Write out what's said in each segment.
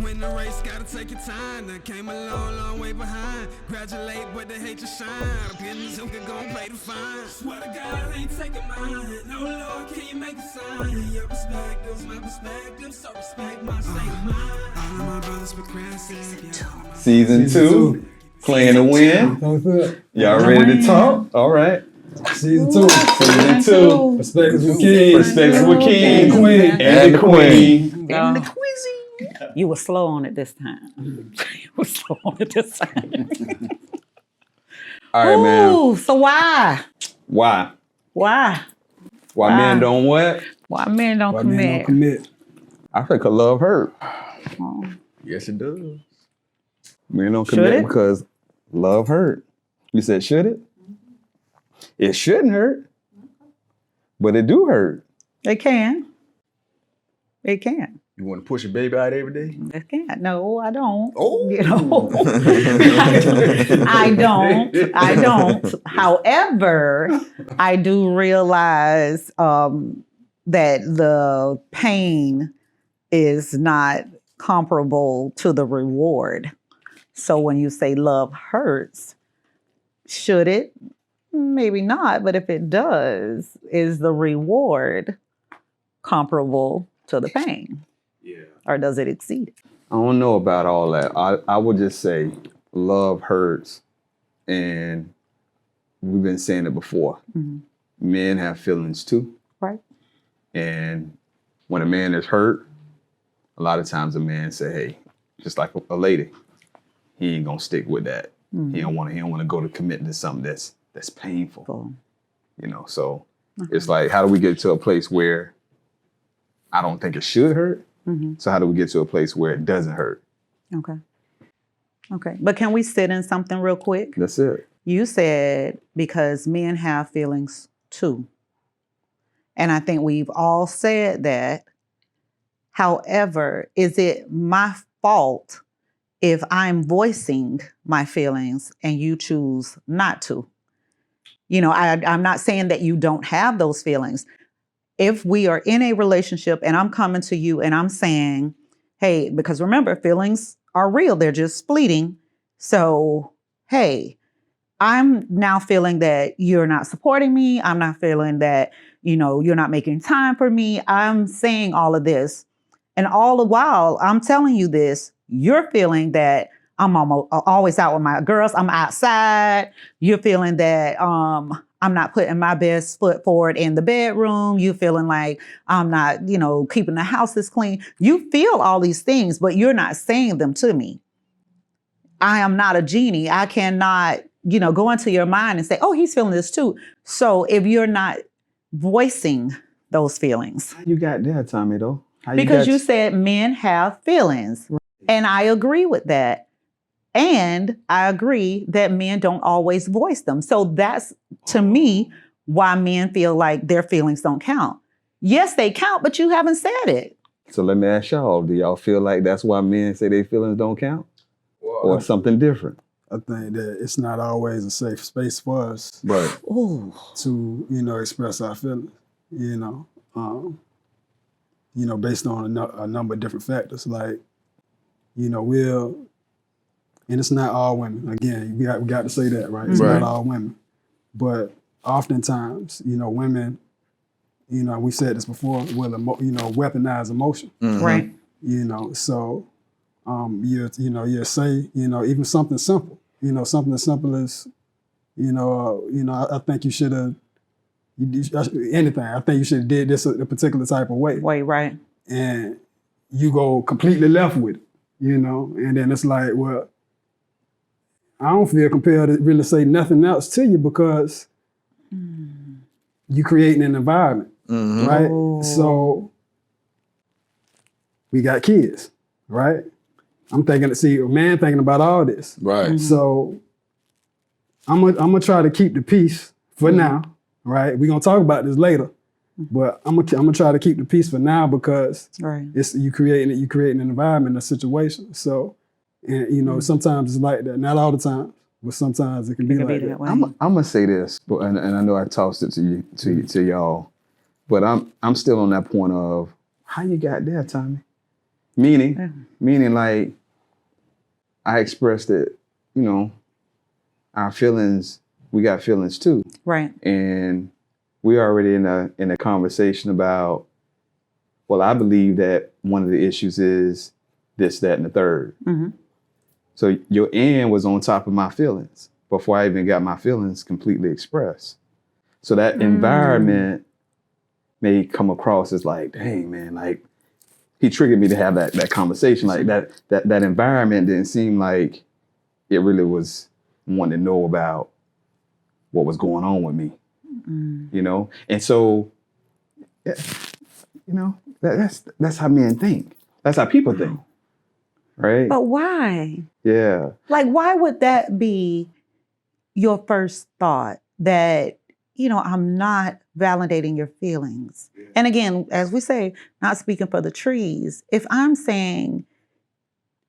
When the race, gotta take your time. That came a long, long way behind. Graduate, but they hate your shine. Business who can gon' pay the fine. Swear to God, I ain't taking mine. No Lord, can you make a sign? Your perspectives, my perspective, so respect my state of mind. All of my brothers procrastinate. Season 2, playing to win. Y'all ready to talk? All right. Season 2. Season 2. Perspectives with King. Perspectives with King. Queen. And the Queen. And the Quizzy. You were slow on it this time. You were slow on it this time. All right, man. Ooh, so why? Why? Why? Why men don't what? Why men don't commit? Men don't commit. I think a love hurt. Oh. Yes, it does. Men don't Should commit it? because love hurt. You said, should it? It shouldn't hurt, but it do hurt. It can. It can. You want to push a baby out every day? It can. No, I don't. Oh. You know, I don't. However, I do realize that the pain is not comparable to the reward. So when you say love hurts, should it? Maybe not, but if it does, is the reward comparable to the pain? Yeah. Or does it exceed it? I don't know about all that. I would just say love hurts, and we've been saying it before. Mm-hmm. Men have feelings too. Right. And when a man is hurt, a lot of times a man say, hey, just like a lady, he ain't gonna stick with that. Mm-hmm. He don't want to go to commit to something that's painful. Cool. You know, so it's like, how do we get to a place where I don't think it should hurt? Mm-hmm. So how do we get to a place where it doesn't hurt? Okay. But can we sit in something real quick? That's it. You said because men have feelings too. And I think we've all said that. However, is it my fault if I'm voicing my feelings and you choose not to? You know, I'm not saying that you don't have those feelings. If we are in a relationship and I'm coming to you and I'm saying, hey, because remember, feelings are real. They're just fleeting. So, hey, I'm now feeling that you're not supporting me. I'm not feeling that, you're not making time for me. I'm saying all of this. And all the while I'm telling you this, you're feeling that I'm always out with my girls. I'm outside. You're feeling that I'm not putting my best foot forward in the bedroom. You feeling like I'm not, keeping the house is clean. You feel all these things, but you're not saying them to me. I am not a genie. I cannot, go into your mind and say, oh, he's feeling this too. So if you're not voicing those feelings. How you got there, Tommy, though? Because you said men have feelings. Right. And I agree with that. And I agree that men don't always voice them. So that's, to me, why men feel like their feelings don't count. Yes, they count, but you haven't said it. So let me ask y'all, do y'all feel like that's why men say their feelings don't count? Or something different? I think that it's not always a safe space for us right. to, express our feelings, based on a number of different factors. Like, and it's not all women. Again, we got to say that, right? It's not all women. But oftentimes, women, we said this before, will, weaponize emotion. Mm-hmm. Right. So you say, even something simple, something as simple as, I think you should have, anything. I think you should have did this a particular type of way. Right. And you go completely left with it, and then it's like, well, I don't feel compelled to really say nothing else to you because you creating an environment, right? Oh. So we got kids, right? I'm thinking, a man thinking about all this. Right. Mm-hmm. So I'm gonna try to keep the peace for now, right? We're gonna talk about this later, but I'm gonna try to keep the peace for now because it's you creating an environment, a situation. So, and sometimes it's like that. Not all the time, but sometimes it can be like that. I'm gonna say this, but and I know I tossed it to y'all, but I'm still on that point of how you got there, Tommy. Meaning like I expressed that, you know, our feelings, we got feelings too. Right. And we already in a conversation about, well, I believe that one of the issues is this, that, and the third. Mm-hmm. So your end was on top of my feelings before I even got my feelings completely expressed. So that environment may come across as like, dang, man, like he triggered me to have that conversation. Like that environment didn't seem like it really was wanting to know about what was going on with me, you know? And so, you know, that's how men think. That's how people think, right? But why? Yeah. Like, why would that be your first thought that, you know, I'm not validating your feelings? Yeah. And again, as we say, not speaking for the trees. If I'm saying,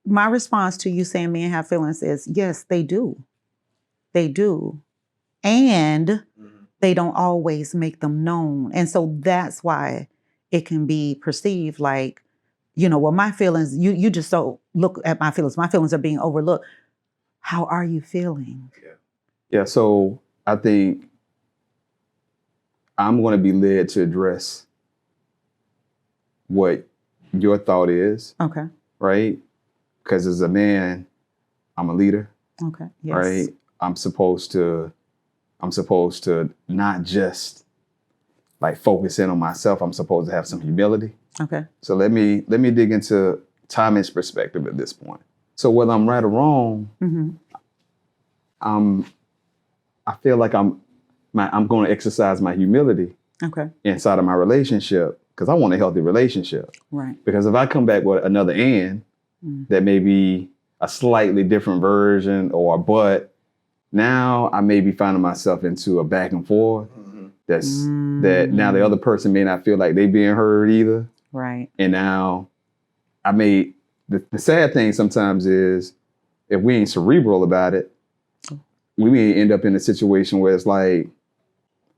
my response to you saying men have feelings is, yes, they do. They do. And they don't always make them known. And so that's why it can be perceived like, you know, well, my feelings, you just don't look at my feelings. My feelings are being overlooked. How are you feeling? Yeah, so I think I'm going to be led to address what your thought is. Okay. Right? Because as a man, I'm a leader. Okay. Yes. Right? I'm supposed to not just like focus in on myself. I'm supposed to have some humility. Okay. So let me dig into Tommy's perspective at this point. So whether I'm right or wrong, I feel like I'm going to exercise my humility inside of my relationship because I want a healthy relationship. Right. Because if I come back with another and that may be a slightly different version or a but, now I may be finding myself into a back and forth that now the other person may not feel like they being heard either. Right. And now the sad thing sometimes is if we ain't cerebral about it, we may end up in a situation where it's like,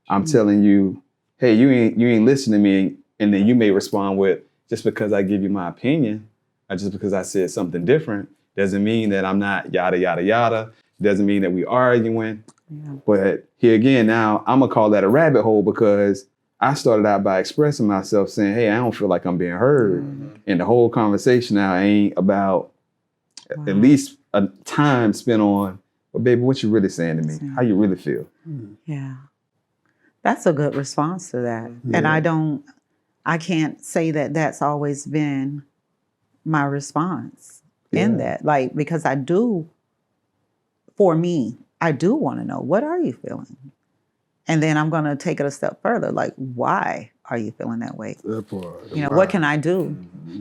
I'm telling you, hey, you ain't listening to me. And then you may respond with, just because I give you my opinion, or just because I said something different, doesn't mean that I'm not yada, yada, yada. Doesn't mean that we arguing. Yeah. But here again, now I'm gonna call that a rabbit hole because I started out by expressing myself saying, hey, I don't feel like I'm being heard. And the whole conversation now ain't about at least a time spent on, well, baby, what you really saying to me? How you really feel? Yeah. That's a good response to that. Yeah. And I can't say that that's always been my response in that. Like, because for me, I do want to know, what are you feeling? And then I'm going to take it a step further. Like, why are you feeling that way? That part. You know, what can I do?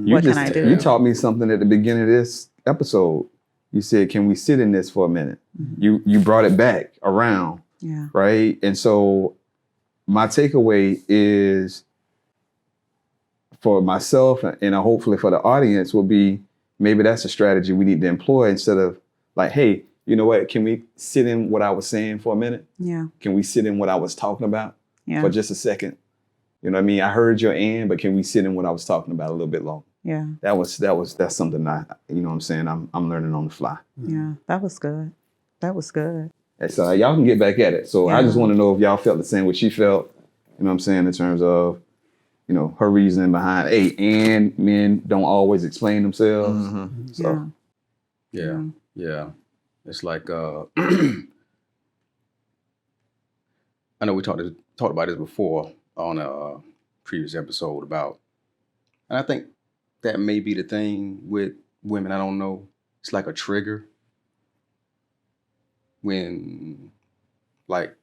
What can I do? You taught me something at the beginning of this episode. You said, can we sit in this for a minute? You brought it back around, right? And so my takeaway is for myself and hopefully for the audience will be, maybe that's a strategy we need to employ instead of like, hey, you know what? Can we sit in what I was saying for a minute? Yeah. Can we sit in what I was talking about for just a second? You know what I mean? I heard your and, but can we sit in what I was talking about a little bit longer? Yeah. That's something you know what I'm saying? I'm learning on the fly. Yeah, that was good. That was good. And so y'all can get back at it. So I just want to know if y'all felt the same way she felt, you know what I'm saying, in terms of, you know, her reasoning behind, hey, and men don't always explain themselves. So Yeah. It's like I know we talked about this before on a previous episode about, and I think that may be the thing with women. I don't know. It's like a trigger when, like,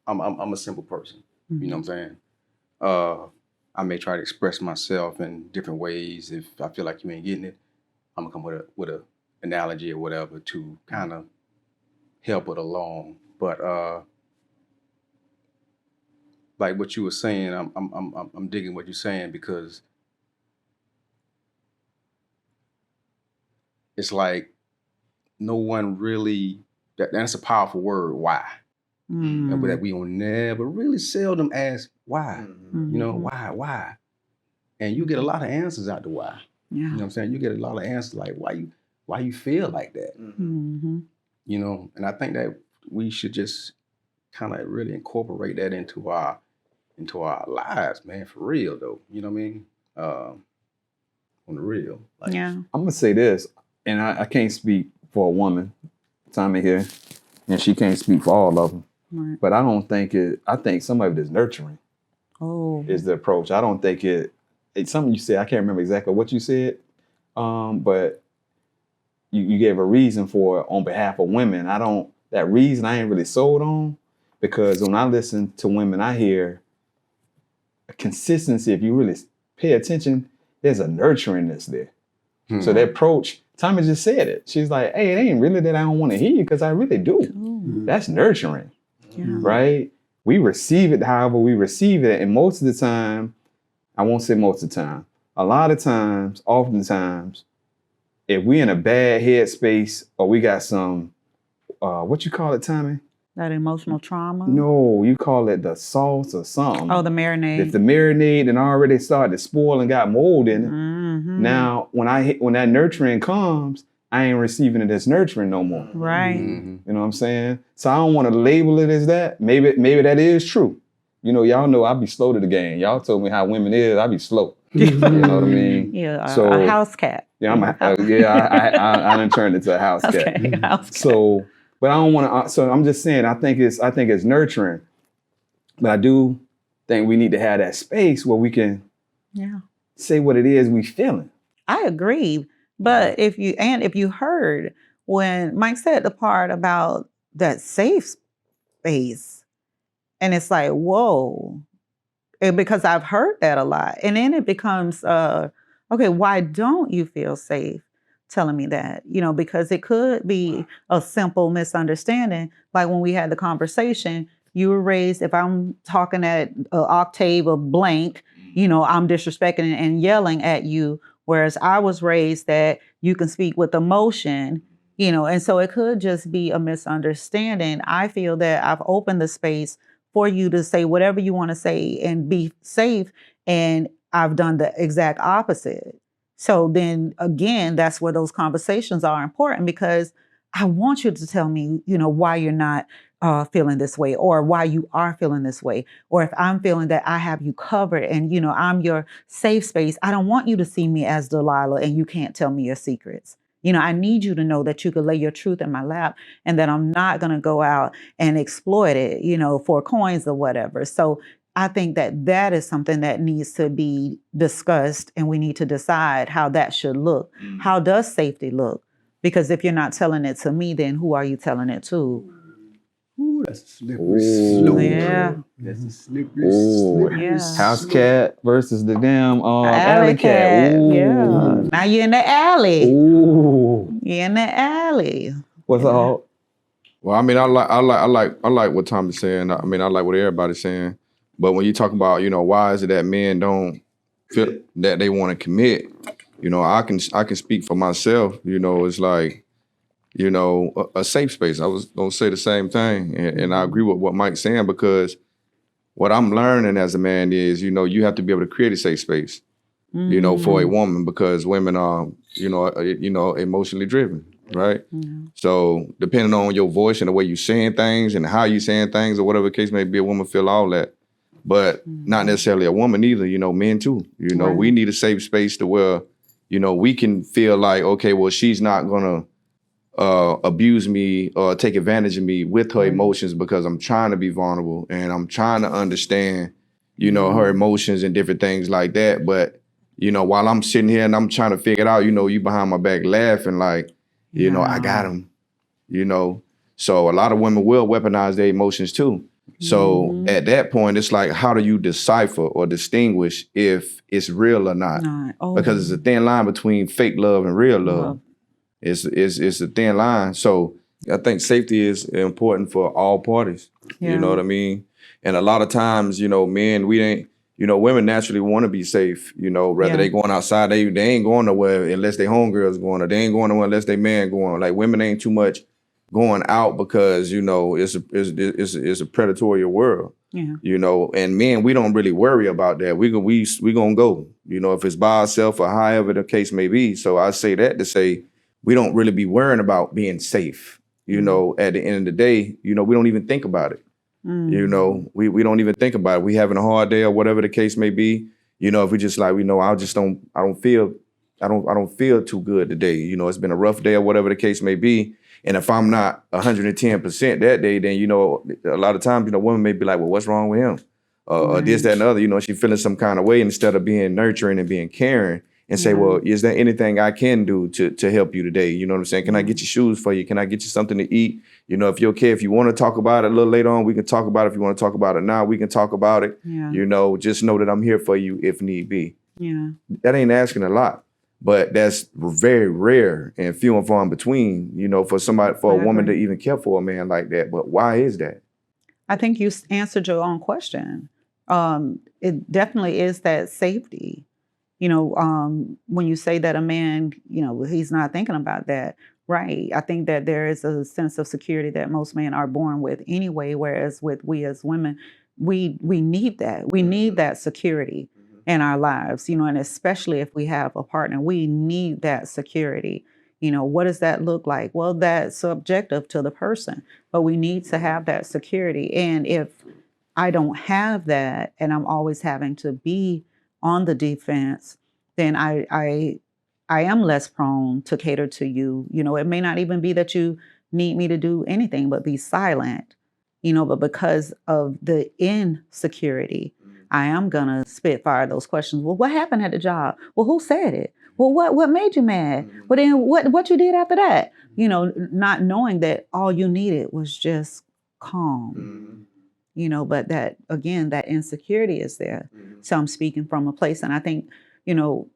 I'm a simple person. You know what I'm saying? I may try to express myself in different ways. If I feel like you ain't getting it, I'm gonna come with a analogy or whatever to kind of help it along. But like what you were saying, I'm digging what you're saying because it's like no one really. That's a powerful word. Why? And that we will never really seldom ask why. You know, why? And you get a lot of answers out to why. You know what I'm saying? You get a lot of answers like, why you feel like that? Mm-hmm. You know, and I think that we should just kind of really incorporate that into our lives, man, for real though. You know what I mean? On the real. Like, I'm gonna say this, and I can't speak for a woman, Tommy here, and she can't speak for all of them. Right. But I don't think I think some of it is nurturing. Is the approach. I don't think it's something you said. I can't remember exactly what you said, but you gave a reason for it on behalf of women. That reason I ain't really sold on, because when I listen to women, I hear a consistency. If you really pay attention, there's a nurturingness there. So the approach, Tommy just said it. She's like, hey, it ain't really that I don't want to hear you, because I really do. That's nurturing, right? We receive it however we receive it. And most of the time, I won't say most of the time, a lot of times, oftentimes, if we in a bad headspace or we got some, what you call it, Tommy? That emotional trauma? No, you call it the sauce or something. Oh, the marinade. If the marinade and already started to spoil and got mold in it, now when that nurturing comes, I ain't receiving it as nurturing no more. Right. You know what I'm saying? So I don't want to label it as that. Maybe that is true. You know, y'all know I be slow to the game. Y'all told me how women is. I be slow. You know what I mean? Yeah, so, a house cat. Yeah, I done turned into a house cat. House cat. So, but I don't want to. So I'm just saying. I think it's nurturing, but I do think we need to have that space where we can say what it is we feeling. I agree, but if you heard when Mike said the part about that safe space, and it's like, whoa, because I've heard that a lot, and then it becomes, okay, why don't you feel safe telling me that? You know, because it could be a simple misunderstanding. Like when we had the conversation, you were raised, if I'm talking at an octave of blank, you know, I'm disrespecting and yelling at you, whereas I was raised that you can speak with emotion, you know, and so it could just be a misunderstanding. I feel that I've opened the space for you to say whatever you want to say and be safe, and I've done the exact opposite. So then again, that's where those conversations are important, because I want you to tell me, you know, why you're not feeling this way, or why you are feeling this way. Or if I'm feeling that I have you covered and, you know, I'm your safe space, I don't want you to see me as Delilah and you can't tell me your secrets. You know, I need you to know that you could lay your truth in my lap and that I'm not going to go out and exploit it, you know, for coins or whatever. So I think that is something that needs to be discussed, and we need to decide how that should look. How does safety look? Because if you're not telling it to me, then who are you telling it to? Ooh, that's a slippery slope. Yeah. That's a slippery slope. Yeah. House cat versus the damn Alley cat. Ooh. Yeah. Now you're in the alley. Ooh. You're in the alley. What's up? Well, I mean, I like what Tom is saying. I mean, I like what everybody's saying. But when you talk about, you know, why is it that men don't feel that they want to commit? You know, I can speak for myself. You know, it's like, you know, a safe space. I was gonna say the same thing, and I agree with what Mike's saying, because what I'm learning as a man is, you know, you have to be able to create a safe space, you know, for a woman, because women are, you know, emotionally driven, right? So depending on your voice and the way you're saying things and how you're saying things or whatever the case may be, a woman feel all that. But not necessarily a woman either, you know, men too. You know, we need a safe space to where, you know, we can feel like, okay, well, she's not gonna abuse me or take advantage of me with her emotions, because I'm trying to be vulnerable and I'm trying to understand, you know, her emotions and different things like that. But, you know, while I'm sitting here and I'm trying to figure it out, you know, you behind my back laughing like, you know, I got him, you know. So a lot of women will weaponize their emotions too. So at that point, it's like, how do you decipher or distinguish if it's real or not? Because it's a thin line between fake love and real love. It's a thin line. So I think safety is important for all parties. You know what I mean? And a lot of times, you know, men, you know, women naturally want to be safe. You know, whether they going outside, they ain't going nowhere unless they homegirls going, or they ain't going nowhere unless they man going. Like women ain't too much going out because, you know, it's a predatory world. Yeah. You know, and men, we don't really worry about that. We gonna go, you know, if it's by ourselves or however the case may be. So I say that to say we don't really be worrying about being safe. You know, at the end of the day, you know, we don't even think about it. You know, we don't even think about it. We having a hard day or whatever the case may be. You know, if we just like, we know, I don't feel too good today. You know, it's been a rough day or whatever the case may be. And if I'm not 110% that day, then, you know, a lot of times, you know, women may be like, well, what's wrong with him? Or this, that, and the other, you know, she feeling some kind of way instead of being nurturing and being caring and say, well, is there anything I can do to help you today? You know what I'm saying? Can I get you shoes for you? Can I get you something to eat? You know, if you're okay, if you want to talk about it a little later on, we can talk about it. If you want to talk about it now, we can talk about it. Yeah. You know, just know that I'm here for you if need be. Yeah. That ain't asking a lot. But that's very rare and few and far in between, you know, for a woman to even care for a man like that. But why is that? I think you answered your own question. It definitely is that safety. You know, when you say that a man, you know, he's not thinking about that, right? I think that there is a sense of security that most men are born with anyway, whereas with we as women, we need that. We need that security in our lives, you know, and especially if we have a partner, we need that security. You know, what does that look like? Well, that's subjective to the person, but we need to have that security. And if I don't have that and I'm always having to be on the defense, then I am less prone to cater to you. You know, it may not even be that you need me to do anything but be silent, you know, but because of the insecurity, I am gonna spitfire those questions. Well, what happened at the job? Well, who said it? Well, what made you mad? Well, then what you did after that? You know, not knowing that all you needed was just calm. You know, but that again, that insecurity is there. So I'm speaking from a place, and I think, you know,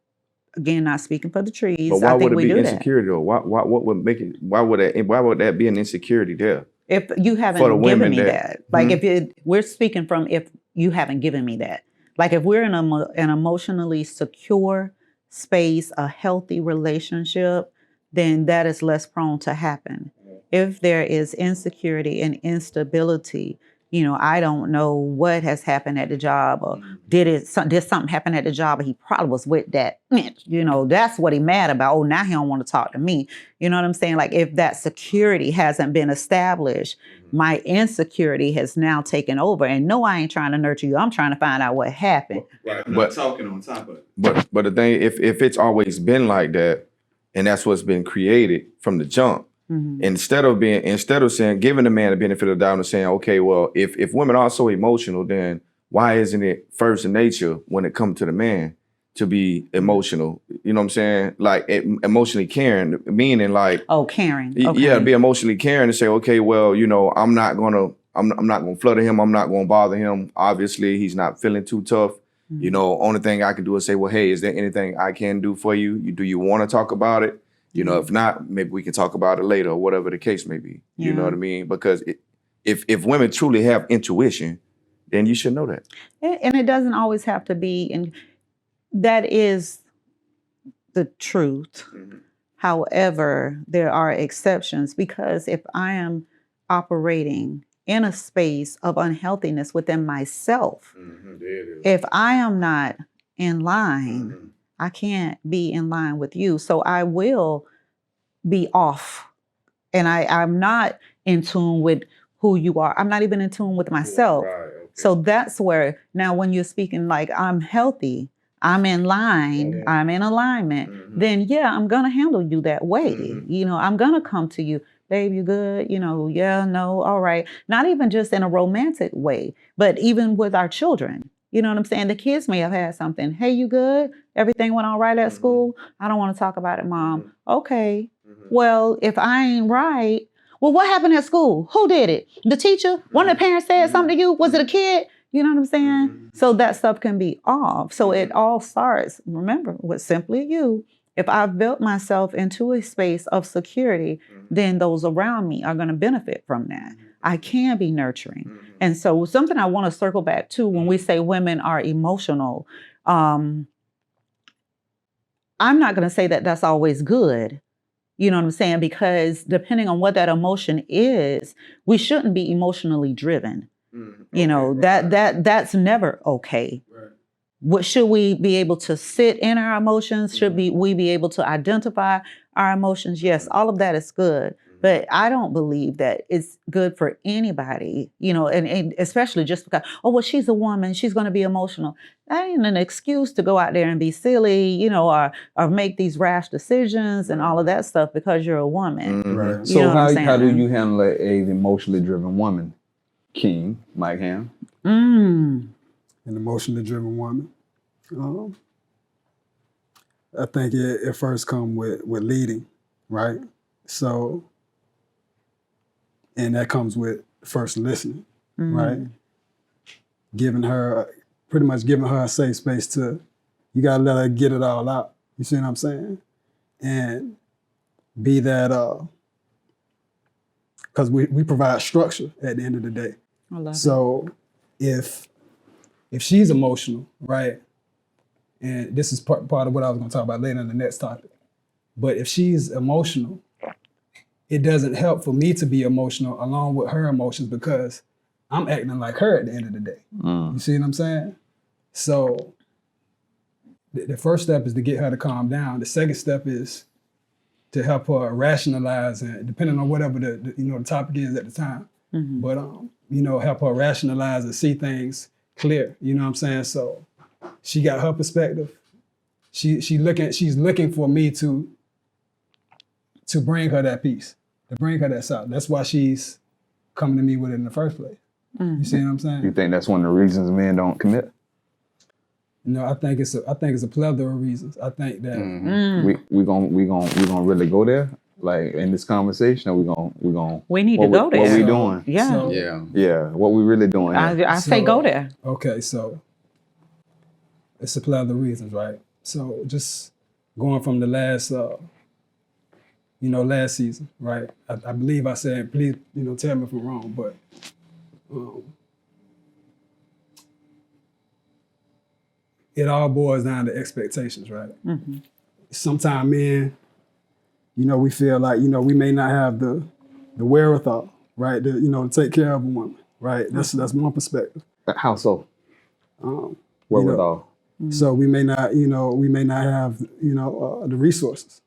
again, not speaking for the trees. But why would it be insecurity though? What would make it? Why would that be an insecurity there? If you haven't given me that, like we're speaking from if you haven't given me that, like if we're in an emotionally secure space, a healthy relationship, then that is less prone to happen. If there is insecurity and instability, you know, I don't know what has happened at the job, or did something happen at the job, or he probably was with that, you know, that's what he mad about. Oh, now he don't want to talk to me. You know what I'm saying? Like if that security hasn't been established, my insecurity has now taken over. And no, I ain't trying to nurture you. I'm trying to find out what happened. Right. I'm not talking on top of it. But the thing, if it's always been like that, and that's what's been created from the jump, instead of saying, giving the man the benefit of the doubt and saying, okay, well, if women are so emotional, then why isn't it first in nature when it comes to the man to be emotional? You know what I'm saying? Like emotionally caring, meaning like, caring. Okay. Yeah, be emotionally caring and say, okay, well, you know, I'm not gonna flutter him. I'm not gonna bother him. Obviously, he's not feeling too tough. You know, only thing I can do is say, well, hey, is there anything I can do for you? Do you want to talk about it? You know, if not, maybe we can talk about it later or whatever the case may be. You know what I mean? Because if women truly have intuition, then you should know that. And it doesn't always have to be, and that is the truth. However, there are exceptions, because if I am operating in a space of unhealthiness within myself, if I am not in line, I can't be in line with you. So I will be off. And I'm not in tune with who you are. I'm not even in tune with myself. Right, okay. So that's where, now when you're speaking like I'm healthy, I'm in line, I'm in alignment, then yeah, I'm going to handle you that way. You know, I'm going to come to you, babe, you good? You know, yeah, no, all right. Not even just in a romantic way, but even with our children. You know what I'm saying? The kids may have had something. Hey, you good? Everything went all right at school? I don't want to talk about it, Mom. Okay. Well, if I ain't right, well, what happened at school? Who did it? The teacher? One of the parents said something to you? Was it a kid? You know what I'm saying? So that stuff can be off. So it all starts, remember, with simply you. If I've built myself into a space of security, then those around me are going to benefit from that. I can be nurturing. And so something I want to circle back to when we say women are emotional, I'm not going to say that that's always good, You know what I'm saying? Because depending on what that emotion is, we shouldn't be emotionally driven. You know, that's never okay. Right. What should we be able to sit in our emotions? Should we be able to identify our emotions? Yes, all of that is good. But I don't believe that it's good for anybody, you know, and especially just because, oh, well, she's a woman, she's going to be emotional. That ain't an excuse to go out there and be silly, you know, or make these rash decisions and all of that stuff because you're a woman. Right. So how do you handle an emotionally driven woman, King Mike Ham? An emotionally driven woman. I think it first comes with leading, right? So, and that comes with first listening, right? Pretty much giving her a safe space you gotta let her get it all out. You see what I'm saying? And be that, because we provide structure at the end of the day. I love so if she's emotional, right? And this is part of what I was gonna talk about later in the next topic. But if she's emotional, it doesn't help for me to be emotional along with her emotions because I'm acting like her at the end of the day. You see what I'm saying? So the first step is to get her to calm down. The second step is to help her rationalize, and depending on whatever the topic is at the time. But help her rationalize and see things clear. You know what I'm saying? So she got her perspective. She's looking for me to bring her that peace, to bring her that solid. That's why she's coming to me with it in the first place. You see what I'm saying? You think that's one of the reasons men don't commit? No, I think it's a plethora of reasons. I think that we gonna really go there, like in this conversation, or we gonna we need to go there. What we doing? Yeah. What we really doing? I say go there. Okay, so it's a plethora of reasons, right? So just going from the last last season, right? I believe I said, please, tell me if I'm wrong, but it all boils down to expectations, right? Sometimes men, we feel like, we may not have the wherewithal, right? To take care of a woman, right? That's one perspective. How so? Wherewithal. So we may not have, the resources,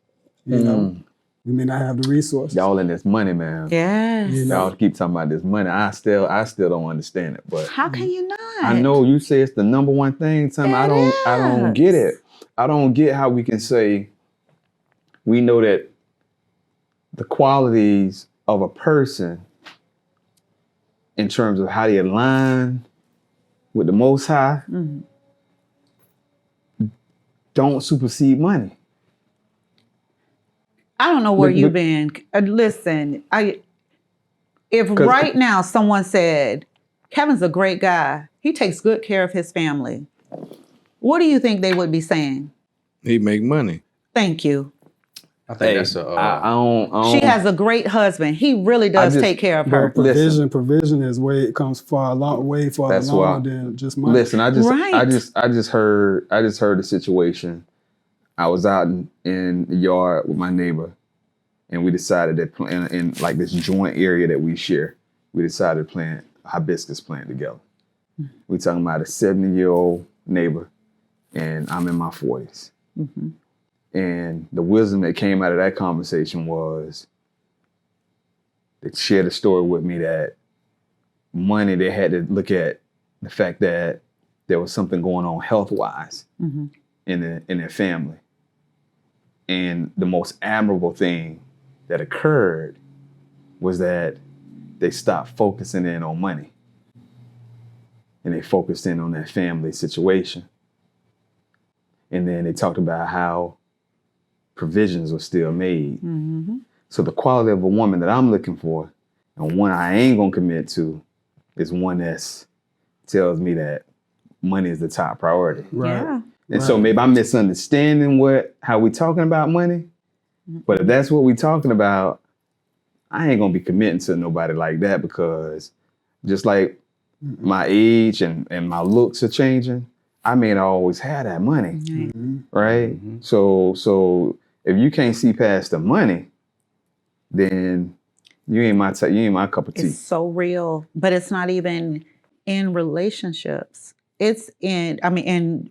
We may not have the resources. Y'all in this money, man. Yes. Y'all keep talking about this money. I still don't understand it. But how can you not? I know you say it's the number one thing. I don't get it. I don't get how we can say we know that the qualities of a person in terms of how they align with the Most High don't supersede money. I don't know where you've been. Listen, if right now someone said, Kevin's a great guy, he takes good care of his family, what do you think they would be saying? He make money. Thank you. I think that's I don't. She has a great husband. He really does take care of her. Provision is comes far way farther along than just money. Listen, I just heard the situation. I was out in the yard with my neighbor, and we decided that in like this joint area that we share, we decided to plant a hibiscus plant together. We talking about a 70-year-old neighbor, and I'm in my 40s. And the wisdom that came out of that conversation was they shared a story with me that money, they had to look at the fact that there was something going on health-wise in their family. And the most admirable thing that occurred was that they stopped focusing in on money. And they focused in on their family situation. And then they talked about how provisions were still made. So the quality of a woman that I'm looking for, and one I ain't gonna commit to, is one that tells me that money is the top priority. Right. Yeah. And so maybe I'm misunderstanding how we talking about money. But if that's what we talking about, I ain't gonna be committing to nobody like that, because just like my age and my looks are changing, I may not always have that money, right? So if you can't see past the money, then you ain't my cup of tea. It's so real, but it's not even in relationships. It's in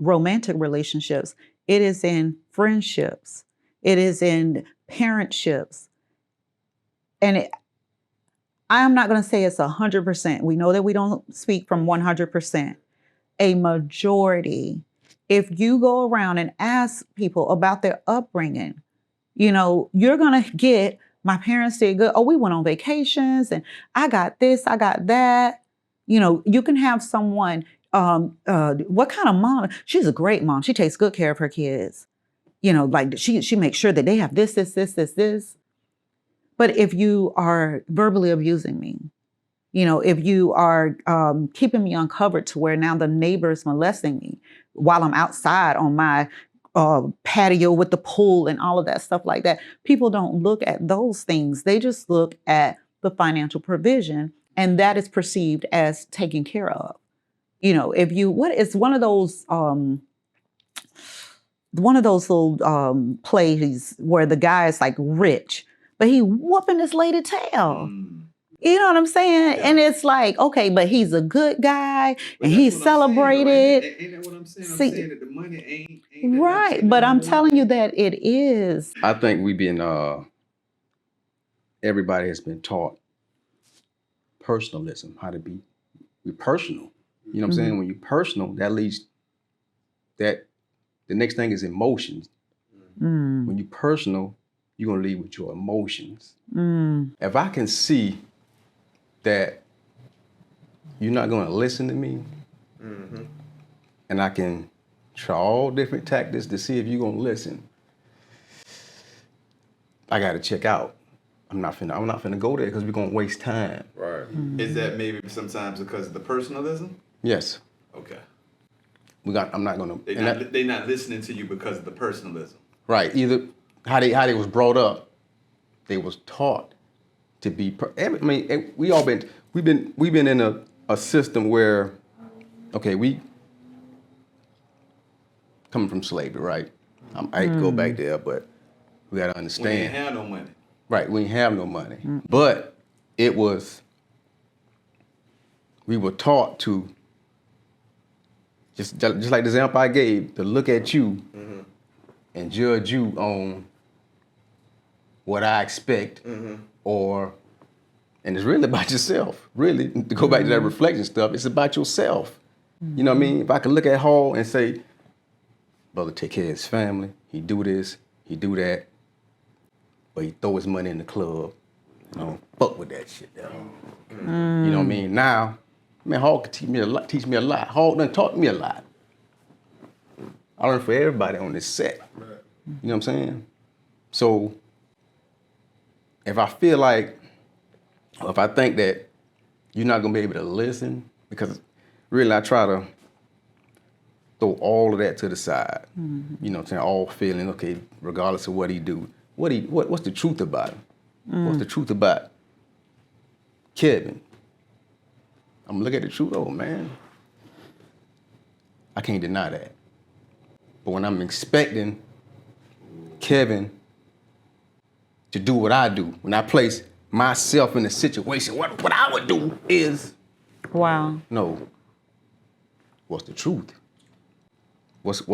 romantic relationships. It is in friendships. It is in parentships. And I am not going to say it's 100%. We know that we don't speak from 100%. A majority. If you go around and ask people about their upbringing, you're going to get, my parents did good. Oh, we went on vacations and I got this, I got that. You can have someone, what kind of mom? She's a great mom. She takes good care of her kids. Like she makes sure that they have this. But if you are verbally abusing me, if you are keeping me uncovered to where now the neighbor is molesting me while I'm outside on my patio with the pool and all of that stuff like that, people don't look at those things. They just look at the financial provision, and that is perceived as taken care of. It's one of those little plays where the guy is like rich, but he whooping this lady tail. You know what I'm saying? Yeah. And it's like, okay, but he's a good guy and he's celebrated. Ain't that what I'm saying? I'm saying that the money ain't right, but I'm telling you that it is. I think everybody has been taught personalism, how to be personal. You know what I'm saying? When you're personal, that leads the next thing is emotions. When you're personal, you're going to lead with your emotions. If I can see that you're not going to listen to me, and I can try all different tactics to see if you're going to listen, I got to check out. I'm not finna go there because we're going to waste time. Right. Is that maybe sometimes because of the personalism? Yes. Okay. I'm not going to. They're not listening to you because of the personalism. Right. Either how they was brought up, they was taught to be. We've been in a system where, okay, we coming from slavery, right? I hate to go back there, but we got to understand. We didn't have no money. Right, we didn't have no money, but we were taught to just like the example I gave, to look at you and judge you on what I expect, and it's really about yourself. Really, to go back to that reflection stuff, it's about yourself. You know what I mean? If I can look at Hall and say, brother, take care of his family, he do this, he do that, but he throw his money in the club, fuck with that shit though. You know what I mean? Now, Hall could teach me a lot. Hall done taught me a lot. I learned for everybody on this set. Right. You know what I'm saying? So, if I feel like, or if I think that you're not gonna be able to listen, because really I try to throw all of that to the side. You know what I'm saying? All feeling, okay, regardless of what he do. What's the truth about him? What's the truth about Kevin? I'm gonna look at the truth. Oh man, I can't deny that. But when I'm expecting Kevin to do what I do, when I place myself in a situation, what I would do is, no. What's the truth? What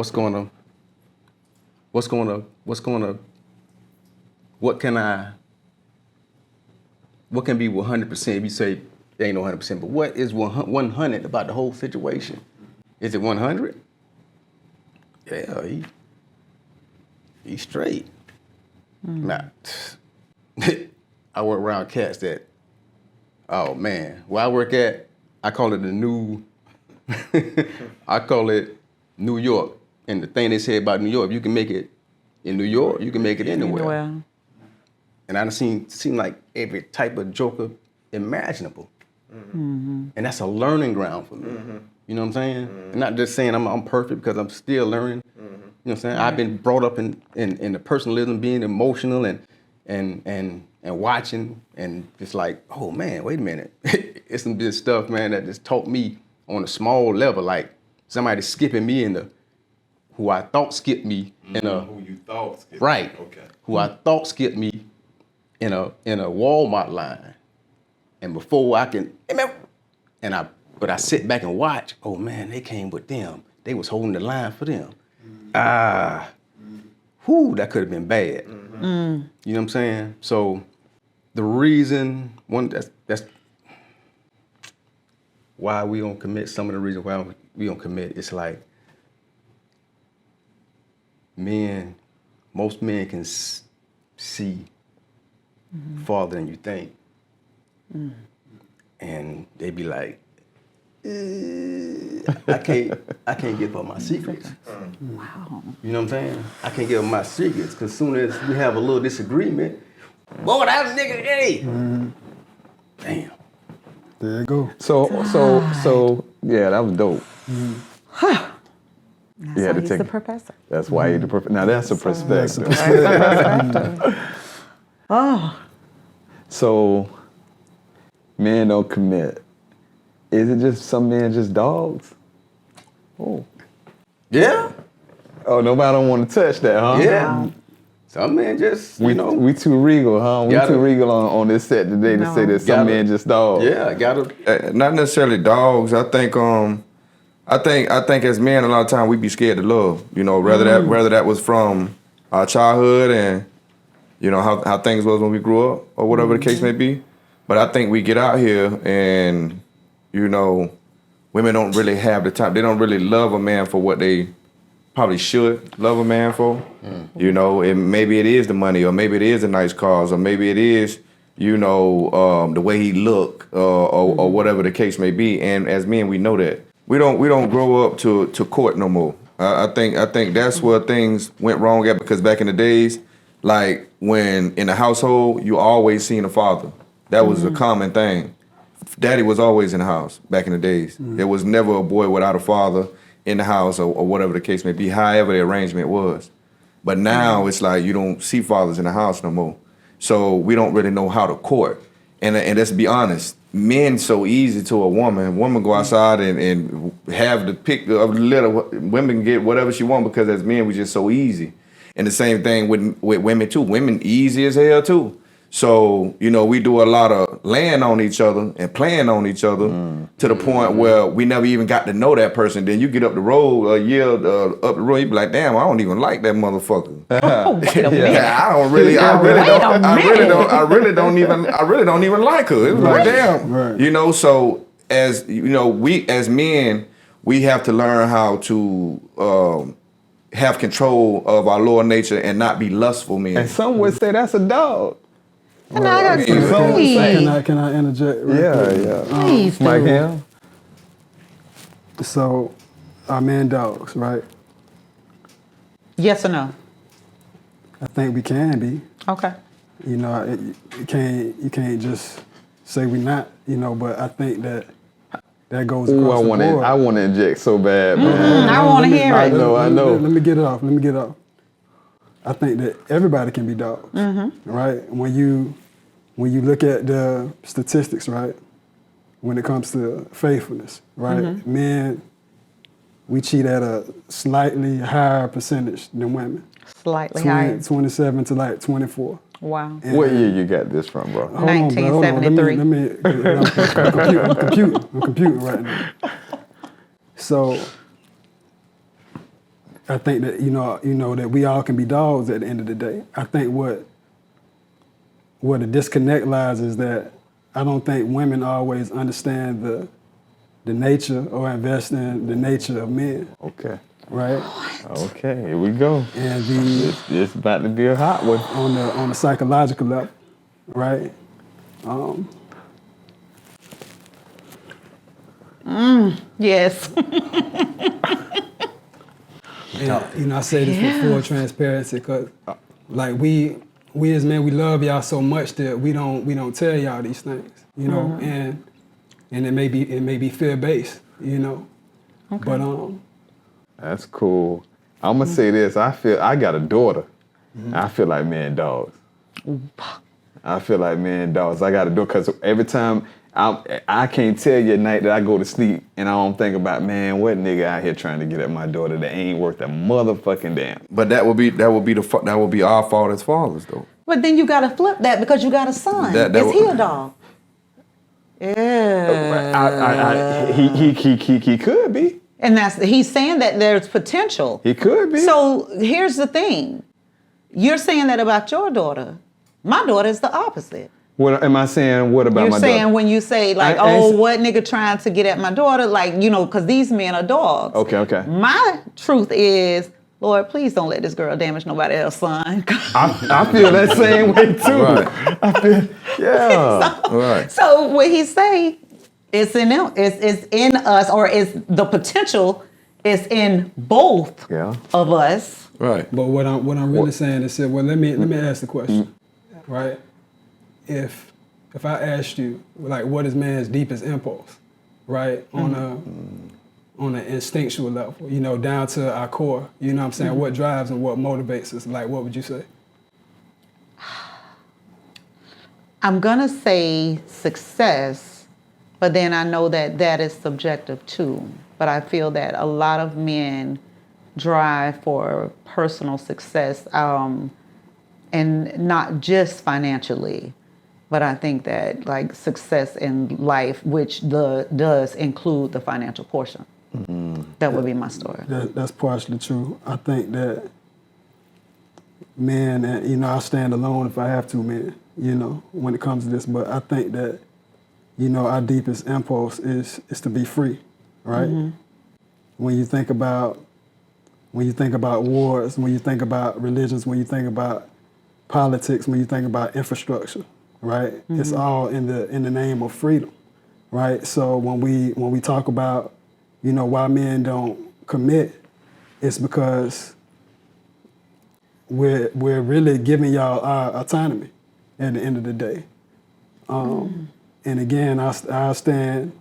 can be 100% if you say there ain't no 100%, but what is 100 about the whole situation? Is it 100? Yeah, he's straight. Now, I work around cats that, oh man, where I work at, I call it I call it New York. And the thing they say about New York, if you can make it in New York, you can make it anywhere. And I've seen like every type of joker imaginable. And that's a learning ground for me. You know what I'm saying? And not just saying I'm perfect, because I'm still learning. You know what I'm saying? I've been brought up in the personalism, being emotional and watching, and it's like, oh man, wait a minute. It's some good stuff, man, that just taught me on a small level, like somebody skipping me in the who I thought skipped me in a who you thought skipped right. Okay. Who I thought skipped me in a Walmart line, and before I can, but I sit back and watch. Oh man, they came with them. They was holding the line for them. That could have been bad. You know what I'm saying? So the reason that's why we don't commit. Some of the reasons why we don't commit, it's like most men can see farther than you think. And they be like, I can't give up my secrets. Wow. You know what I'm saying? I can't give up my secrets, because as soon as we have a little disagreement, boy, that nigga, hey. Damn. There you go. So yeah, that was dope. That's why he's the professor. That's why he's the professor. Now that's a perspective. Oh. So men don't commit. Is it just some men just dogs? Oh. Yeah. Oh, nobody don't want to touch that, huh? Yeah. Some men just, we too regal, huh? We too regal on this set today to say that some men just dogs. Yeah, gotta. Not necessarily dogs. I think as men, a lot of time we be scared to love. You know, whether that was from our childhood and you know how things was when we grew up or whatever the case may be. But I think we get out here and you know, women don't really have the time. They don't really love a man for what they probably should love a man for. You know, maybe it is the money, or maybe it is the nice cars, or maybe it is, you know, the way he look, or whatever the case may be. And as men, we know that we don't grow up to court no more. I think that's where things went wrong at, because back in the days, like when in the household, you always seen a father. That was a common thing. Daddy was always in the house back in the days. There was never a boy without a father in the house, or whatever the case may be, however the arrangement was. But now it's like you don't see fathers in the house no more. So we don't really know how to court. And let's be honest, men so easy to a woman. Women go outside and have the pick of little. Women get whatever she want, because as men, we just so easy. And the same thing with women too. Women easy as hell too. So, you know, we do a lot of laying on each other and playing on each other to the point where we never even got to know that person. Then you get up the road a year up the road, you be like, damn, I don't even like that motherfucker. Oh, wait a minute. Yeah, I really don't even like her. It was like, damn. Right. You know, so as you know, we as men, we have to learn how to have control of our lower nature and not be lustful men. And some would say that's a dog. Can I interject? Yeah. Please Mike do. Ham? So, are men dogs, right? Yes or no? I think we can be. Okay. You know, you can't just say we not. You know, but I think that goes across the board. I want to inject so bad, man. I want to hear it. I know. Let me get it off. I think that everybody can be dogs, right? When you look at the statistics, right? When it comes to faithfulness, right? Men, we cheat at a slightly higher percentage than women. Slightly higher. 27 to like 24. Wow. And What year you got this from, bro? hold on, bro, hold on. 1973. I'm computing right now. So I think that you know that we all can be dogs at the end of the day. I think what the disconnect lies is that I don't think women always understand the nature or invest in the nature of men. Okay. Right? Okay, here we go. And it's about to be a hot one. On the psychological level, right? Yes. And, you know, I say this with full transparency, because like we as men, we love y'all so much that we don't tell y'all these things, you know, and it may be fear based, you know. Okay. But that's cool. I'm gonna say this. I got a daughter. I feel like men dogs. I feel like men dogs. I got a daughter, because every time I can't tell you at night that I go to sleep and I don't think about, man, what nigga out here trying to get at my daughter that ain't worth a motherfucking damn. But that would be our fault as fathers, though. But then you got to flip that because you got a son. Is he a dog? Yeah. He could be. And he's saying that there's potential. He could be. So here's the thing. You're saying that about your daughter. My daughter is the opposite. What am I saying? What about my daughter? You're saying when you say like, what nigga trying to get at my daughter? Like, because these men are dogs. Okay. My truth is, Lord, please don't let this girl damage nobody else's son. I feel that same way too. Right. I feel, yeah. So what he say, it's in them. It's in us, or it's the potential is in both of us. Right. But what I'm really saying is, well, let me ask the question, right? If I asked you, like, what is man's deepest impulse, right, on an instinctual level, down to our core, you know what I'm saying? What drives and what motivates us? Like, what would you say? I'm gonna say success, but then I know that is subjective too. But I feel that a lot of men drive for personal success, and not just financially, but I think that like success in life, which does include the financial portion. That would be my story. That's partially true. I think that men, and I stand alone if I have to, man, when it comes to this, but I think that, our deepest impulse is to be free, right? Mm-hmm. When you think about wars, when you think about religions, when you think about politics, when you think about infrastructure, right? Mm-hmm. It's all in the name of freedom, right? So when we talk about, why men don't commit, it's because we're really giving y'all our autonomy at the end of the day. And again, I stand,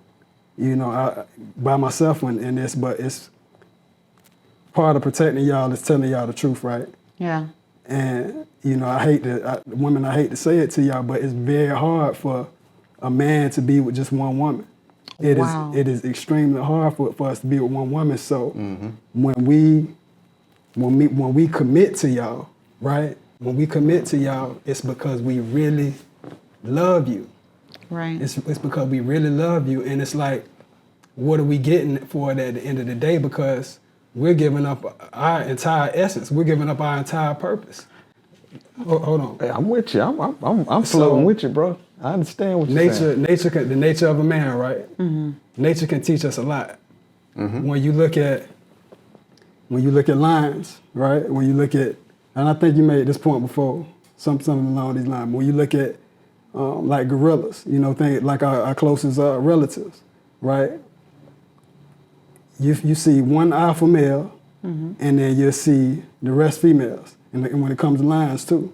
by myself in this, but it's part of protecting y'all is telling y'all the truth, right? Yeah. And I hate to say it to y'all, but it's very hard for a man to be with just one woman. It is extremely hard for us to be with one woman. So when we commit to y'all, right? When we commit to y'all, it's because we really love you. Right. It's because we really love you, and it's like, what are we getting for it at the end of the day? Because we're giving up our entire essence. We're giving up our entire purpose. Hold on. Hey, I'm with you. I'm floating with you, bro. I understand what you're saying. The nature of a man, right? Mm-hmm. Nature can teach us a lot. Mm-hmm. When you look at lions, right? When you look at, and I think you made this point before, something along these lines. When you look at like gorillas, think like our closest relatives, right? You see one alpha male, and then you see the rest females, and when it comes to lions too.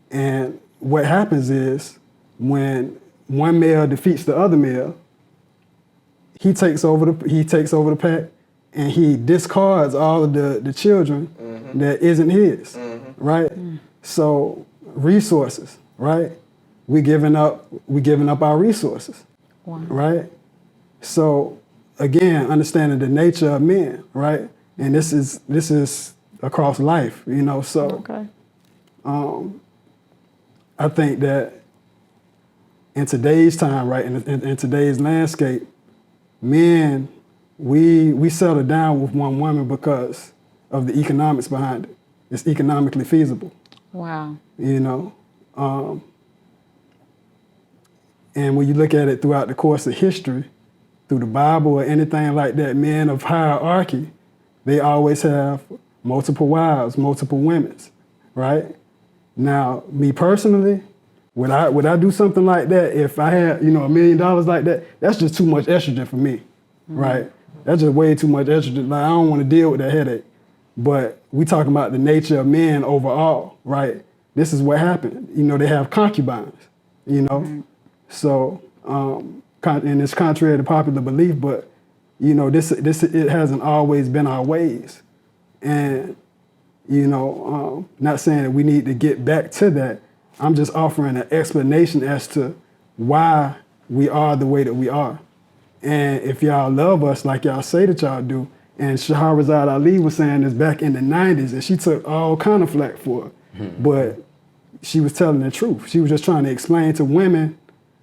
And what happens is when one male defeats the other male, he takes over the pack, and he discards all of the children that isn't his, right? So resources, right? We giving up our resources, right? So again, understanding the nature of men, right? And this is across life, So I think that in today's time, right, in today's landscape, men, we settle down with one woman because of the economics behind it. It's economically feasible. Wow. And when you look at it throughout the course of history, through the Bible or anything like that, men of hierarchy, they always have multiple wives, multiple women, right? Now, me personally, would I do something like that if I had, $1 million like that? That's just too much estrogen for me, right? That's just way too much estrogen. Like, I don't want to deal with that headache. But we talking about the nature of men overall, right? This is what happened. They have concubines, So, and it's contrary to popular belief, but this it hasn't always been our ways, and not saying that we need to get back to that. I'm just offering an explanation as to why we are the way that we are, and if y'all love us like y'all say that y'all do, and Shahrazad Ali was saying this back in the '90s, and she took all kind of flack for it, but she was telling the truth. She was just trying to explain to women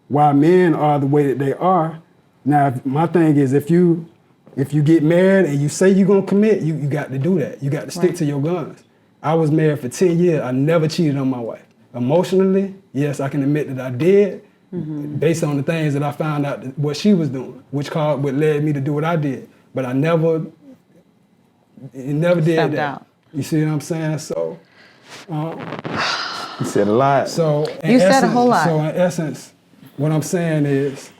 why men are the way that they are. Now, my thing is, if you get married and you say you're gonna commit, you got to do that. You got to stick to your guns. I was married for 10 years. I never cheated on my wife. Emotionally, yes, I can admit that I did, based on the things that I found out what she was doing, which led me to do what I did. But I never did that. Out. You see what I'm saying? So, you said a lot. So you said a whole lot. So in essence, what I'm saying is,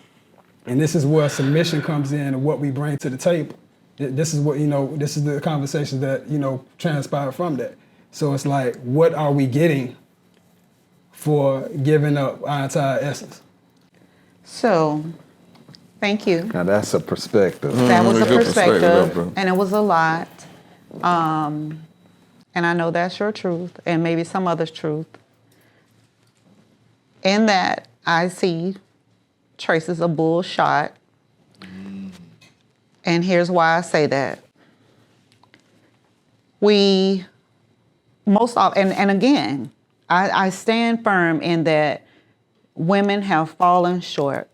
and this is where submission comes in and what we bring to the table. This is what, this is the conversation that, transpired from that. So it's like, what are we getting for giving up our entire essence? So, thank you. Now that's a perspective. That was a perspective, and it was a lot. And I know that's your truth, and maybe some others' truth. In that, I see traces of bullshit. And here's why I say that. We most often, and again, I stand firm in that women have fallen short.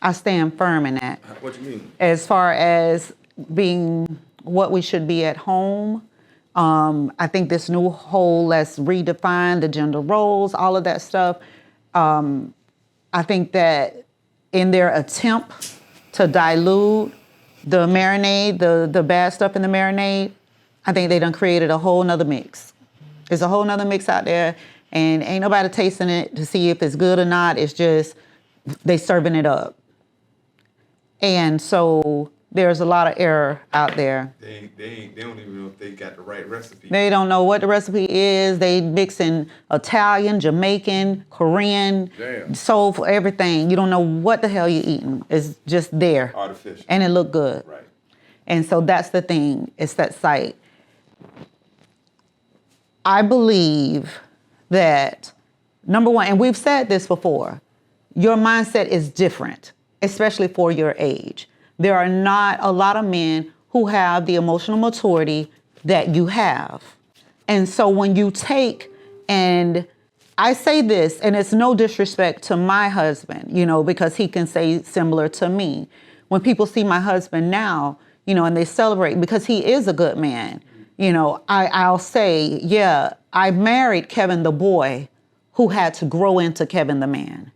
I stand firm in that. What do you mean? As far as being what we should be at home, I think this new whole let's redefine the gender roles, all of that stuff. I think that in their attempt to dilute the marinade, the bad stuff in the marinade, I think they done created a whole nother mix. There's a whole nother mix out there, and ain't nobody tasting it to see if it's good or not. It's just they serving it up. And so there's a lot of error out there. They don't even know if they got the right recipe. They don't know what the recipe is. They mixing Italian, Jamaican, Korean, soul, everything. You don't know what the hell you're eating. It's just there. Artificial. And it look good. Right. And so that's the thing. It's that sight. I believe that, number one, and we've said this before, your mindset is different, especially for your age. There are not a lot of men who have the emotional maturity that you have. And so when you take, and I say this, and it's no disrespect to my husband, because he can say similar to me. When people see my husband now, and they celebrate because he is a good man, I'll say, yeah, I married Kevin the boy who had to grow into Kevin the man.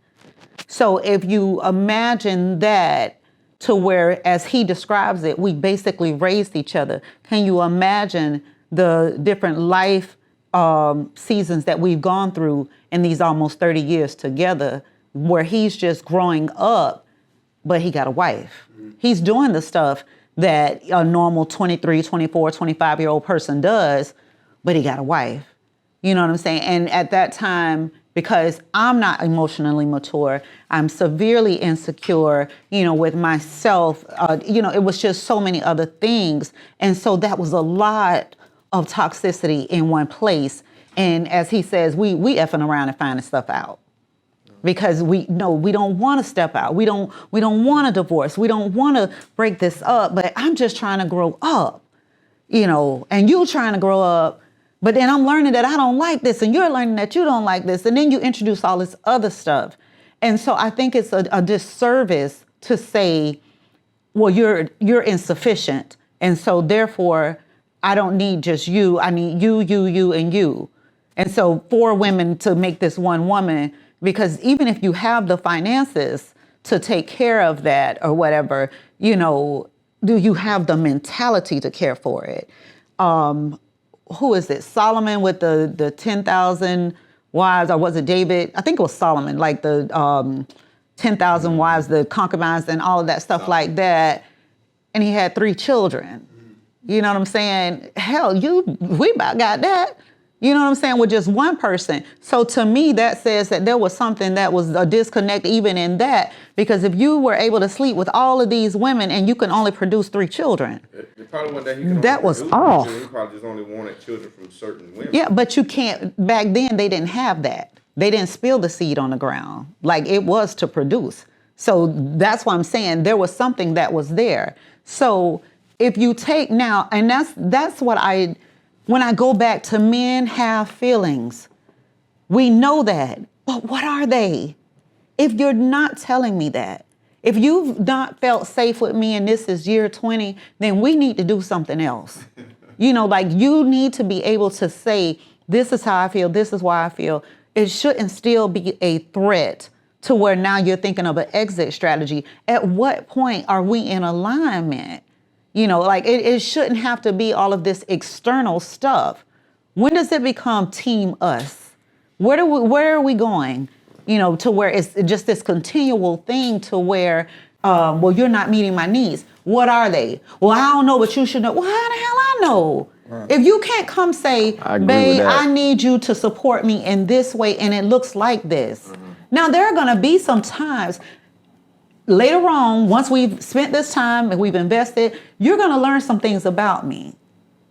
So if you imagine that, to where, as he describes it, we basically raised each other. Can you imagine the different life seasons that we've gone through in these almost 30 years together, where he's just growing up, but he got a wife. He's doing the stuff that a normal 23, 24, 25-year-old person does, but he got a wife. You know what I'm saying? And at that time, because I'm not emotionally mature, I'm severely insecure, with myself. It was just so many other things. And so that was a lot of toxicity in one place. And as he says, we effing around and finding stuff out. Because we don't want to step out. We don't want a divorce. We don't want to break this up, but I'm just trying to grow up, and you trying to grow up. But then I'm learning that I don't like this, and you're learning that you don't like this. And then you introduce all this other stuff. And so I think it's a disservice to say, well, you're insufficient. And so therefore, I don't need just you. I need you, and you. And so 4 women to make this one woman, because even if you have the finances to take care of that or whatever, do you have the mentality to care for it? Who is it? Solomon with the 10,000 wives, or was it David? I think it was Solomon, like the 10,000 wives, the concubines and all of that stuff like that. And he had 3 children. You know what I'm saying? Hell, we about got that. You know what I'm saying? With just one person. So to me, that says that there was something that was a disconnect even in that. Because if you were able to sleep with all of these women and you can only produce 3 children, that was off. He probably just only wanted children from certain women. Yeah, but you can't, back then they didn't have that. They didn't spill the seed on the ground. Like it was to produce. So that's why I'm saying there was something that was there. So if you take now, and that's what when I go back to men have feelings, We know that, but what are they? If you're not telling me that, if you've not felt safe with me and this is year 20, then we need to do something else. You know, like you need to be able to say, this is how I feel, this is why I feel. It shouldn't still be a threat to where now you're thinking of an exit strategy. At what point are we in alignment? You know, like it shouldn't have to be all of this external stuff. When does it become team us? Where are we going? You know, to where it's just this continual thing to where, well, you're not meeting my needs. What are they? Well, I don't know, but you should know. Well, how the hell I know? Right. If you can't come say, babe, I need you to support me in this way, and it looks like this. Mm-hmm. Now, there are going to be some times later on, once we've spent this time and we've invested, you're going to learn some things about me.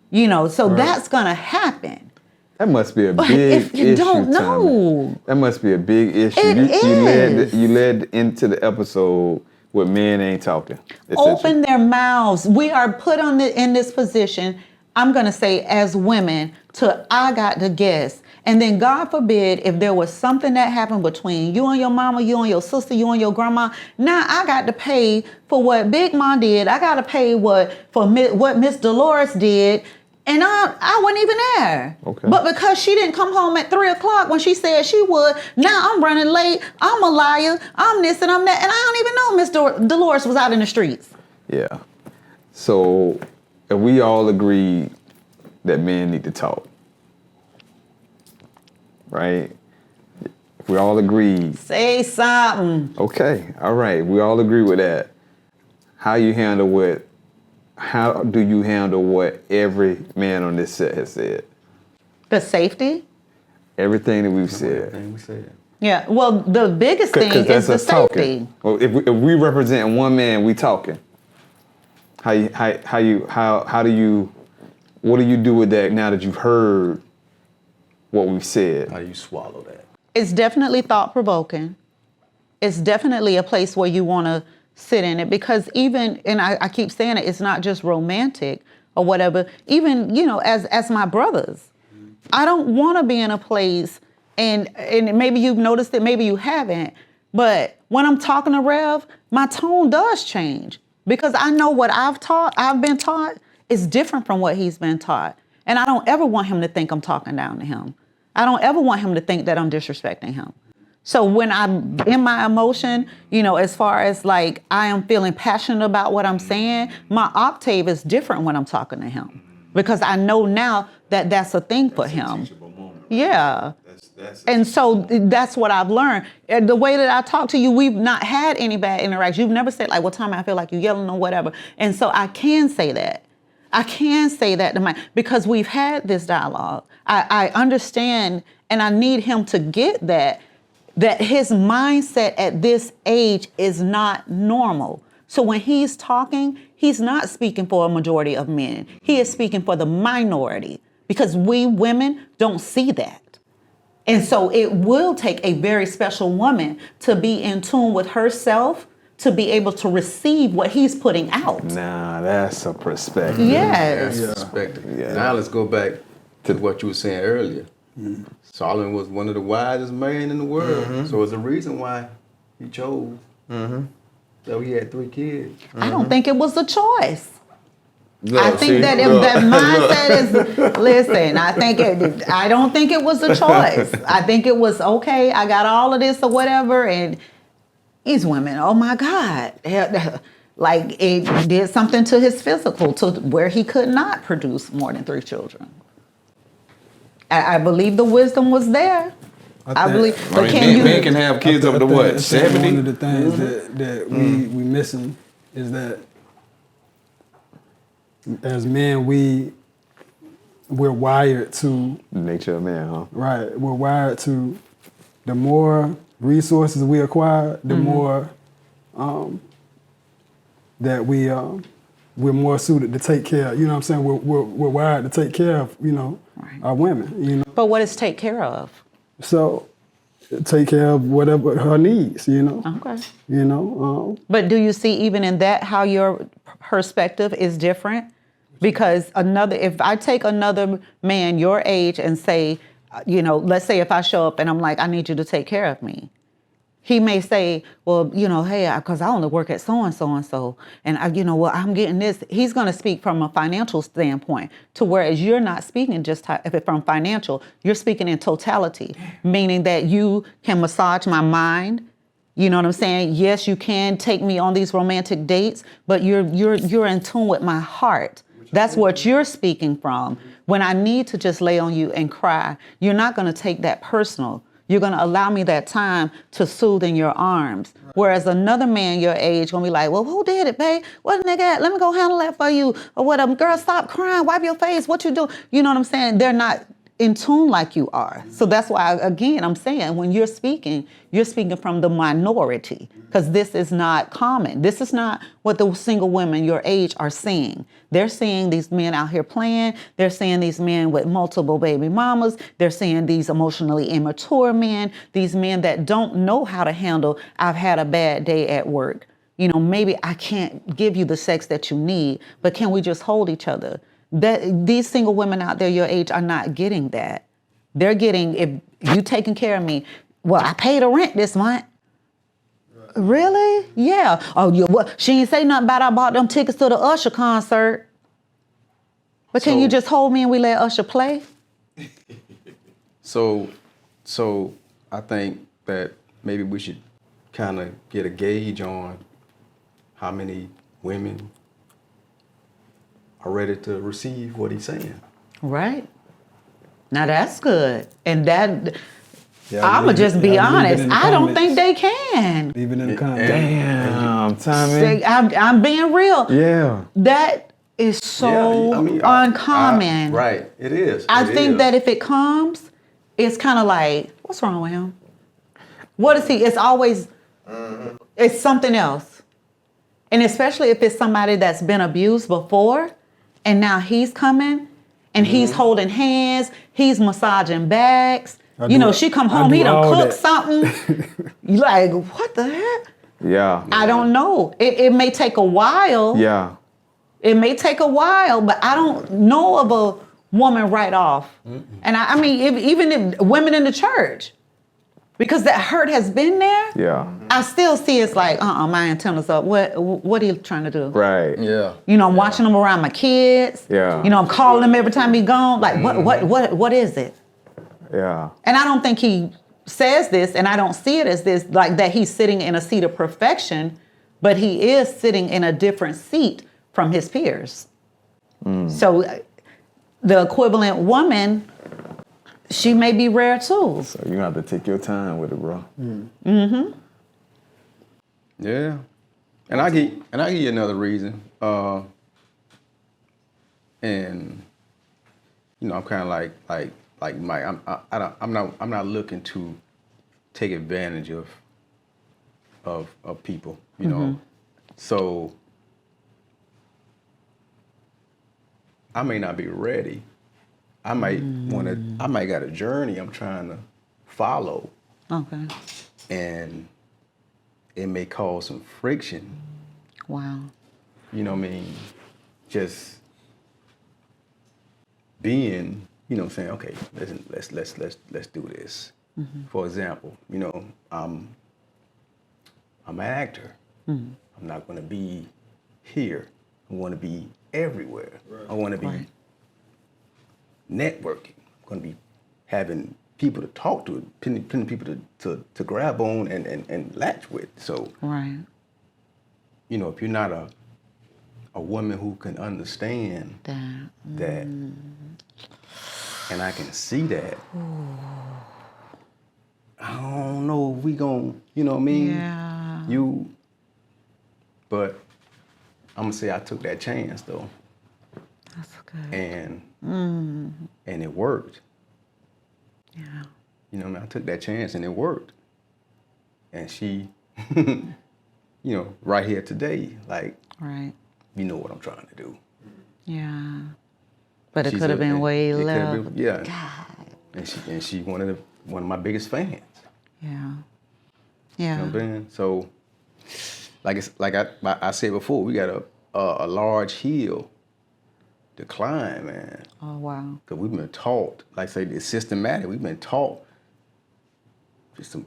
You know, so that's going to happen. That must be a big if you issue. Don't know. That must be a big issue. You led into the episode where men ain't talking. Open their mouths. We are put in this position, I'm going to say as women, to I got to guess. And then God forbid if there was something that happened between you and your mama, you and your sister, you and your grandma. Now I got to pay for what Big Mom did. I got to pay what Miss Dolores did. And I wasn't even there. Okay. But because she didn't come home at 3:00 when she said she would, now I'm running late. I'm a liar. I'm this and I'm that. And I don't even know Miss Dolores was out in the streets. Yeah. So if we all agree that men need to talk, right? If we all agree. Say something. Okay. All right. We all agree with that. How do you handle what every man on this set has said? The safety? Everything that we've said. Everything we said. Yeah. Well, the biggest thing is the safety. Talking. Well, if we represent one man, we talking. What do you do with that now that you've heard what we've said? How do you swallow that? It's definitely thought-provoking. It's definitely a place where you want to sit in it, because even, and I keep saying it, it's not just romantic or whatever. Even, you know, as my brothers, I don't want to be in a place, and maybe you've noticed it, maybe you haven't, but when I'm talking to Rev, my tone does change because I know what I've been taught is different from what he's been taught. And I don't ever want him to think I'm talking down to him. I don't ever want him to think that I'm disrespecting him. So when I'm in my emotion, you know, as far as like I am feeling passionate about what I'm saying, my octave is different when I'm talking to him because I know now that that's a thing for him. Yeah. And so that's what I've learned. And the way that I talk to you, we've not had any bad interaction. You've never said like, well, Tommy, I feel like you're yelling or whatever. And so I can say that. I can say that to because we've had this dialogue. I understand, and I need him to get that his mindset at this age is not normal. So when he's talking, he's not speaking for a majority of men. He is speaking for the minority because we women don't see that. And so it will take a very special woman to be in tune with herself to be able to receive what he's putting out. Nah, that's a perspective. Yes. That's a perspective. Yeah. Now let's go back to what you were saying earlier. Mm-hmm. Solomon was one of the wisest men in the world. Mm-hmm. So there's a reason why he chose that he had 3 kids. Mm-hmm. I don't think it was a choice. I think that if that mindset is, listen, I don't think it was a choice. I think it was, okay, I got all of this or whatever, and these women, oh my God. Like it did something to his physical to where he could not produce more than 3 children. I believe the wisdom was there. I believe, but men can have kids up to what, 70? One of the things that we missing is that as men, we're wired to the nature of man, huh? Right. We're wired to the more resources we acquire, the more that we're more suited to take care. You know what I'm saying? We're wired to take care of, you know, our women. You know. But what is take care of? So take care of whatever her needs. You know. Okay. You know. But do you see even in that how your perspective is different? Because if I take another man your age and say, let's say if I show up and I'm like, I need you to take care of me. He may say, well, hey, because I only work at so-and-so and so, and I'm getting this. He's going to speak from a financial standpoint, to whereas you're not speaking just from financial, you're speaking in totality, meaning that you can massage my mind. You know what I'm saying? Yes, you can take me on these romantic dates, but you're in tune with my heart. That's what you're speaking from. When I need to just lay on you and cry, you're not going to take that personal. You're going to allow me that time to soothe in your arms. Whereas another man your age going to be like, well, who did it, babe? What nigga at? Let me go handle that for you. Or what, girl, stop crying. Wipe your face. What you do? You know what I'm saying? They're not in tune like you are. So that's why, again, I'm saying when you're speaking from the minority, because this is not common. This is not what the single women your age are seeing. They're seeing these men out here playing. They're seeing these men with multiple baby mamas. They're seeing these emotionally immature men, these men that don't know how to handle, I've had a bad day at work. Maybe I can't give you the sex that you need, but can we just hold each other? These single women out there your age are not getting that. They're getting, if you taking care of me, well, I paid the rent this month. Really? Yeah. Oh, what? She ain't say nothing about I bought them tickets to the Usher concert. But can you just hold me and we let Usher play? So I think that maybe we should kind of get a gauge on how many women are ready to receive what he's saying. Right. Now that's good. And that, I'ma just be honest, I don't think they can. Even in the comments. Damn, Tommy. I'm being real. Yeah. That is so uncommon. Right, it is. I think that if it comes, it's kind of like, what's wrong with him? What is he? It's always, it's something else. And especially if it's somebody that's been abused before, and now he's coming, and he's holding hands, he's massaging backs. She come home, he done cook something. You like, what the heck? Yeah. I don't know. It may take a while. Yeah. It may take a while, but I don't know of a woman right off. And I mean, even if women in the church, because that hurt has been there. Yeah. I still see it's like, my antennas up. What are you trying to do? Right. Yeah. I'm watching them around my kids. Yeah. I'm calling them every time he gone. Like, what is it? Yeah. And I don't think he says this, and I don't see it as this, like that he's sitting in a seat of perfection, but he is sitting in a different seat from his peers. So the equivalent woman, she may be rare too. So you have to take your time with it, bro. Yeah. And I give you another reason. And I'm kind of like Mike. I'm not looking to take advantage of people. So I may not be ready. I might I might got a journey I'm trying to follow. Okay. And it may cause some friction. Wow. You know what I mean? Just being, saying, okay, let's do this. For example, I'm an actor. I'm not gonna be here. I wanna be everywhere. Right. I wanna be networking. I'm gonna be having people to talk to, putting people to grab on and latch with. So, if you're not a woman who can understand that, and I can see that, I don't know if we gon', you know what I mean? Yeah. But I'm gonna say I took that chance though. That's good. And it worked. Yeah. I took that chance and it worked. And she, right here today, like, you know what I'm trying to do. Yeah. But it could have been way less. Yeah. God. And she one of my biggest fans. Yeah. Yeah. You know what I'm saying? So, like I said before, we got a large hill decline, man. Oh, wow. Because we've been taught, like say, it's systematic. We've been taught just some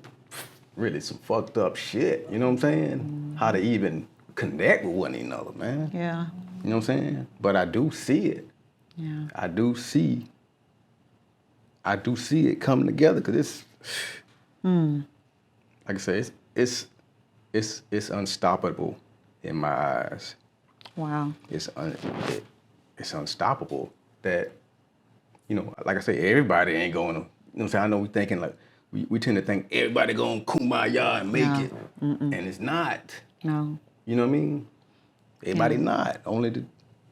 fucked up shit. You know what I'm saying? How to even connect with one another, man. Yeah. You know what I'm saying? But I do see it. Yeah. I do see it coming together because it's, like I say, it's unstoppable in my eyes. Wow. It's unstoppable that, you know, like I say, everybody ain't going to, you know what I'm saying? I know we thinking like, we tend to think everybody going kumbaya and make it. And it's not. No. You know what I mean? Everybody not. Only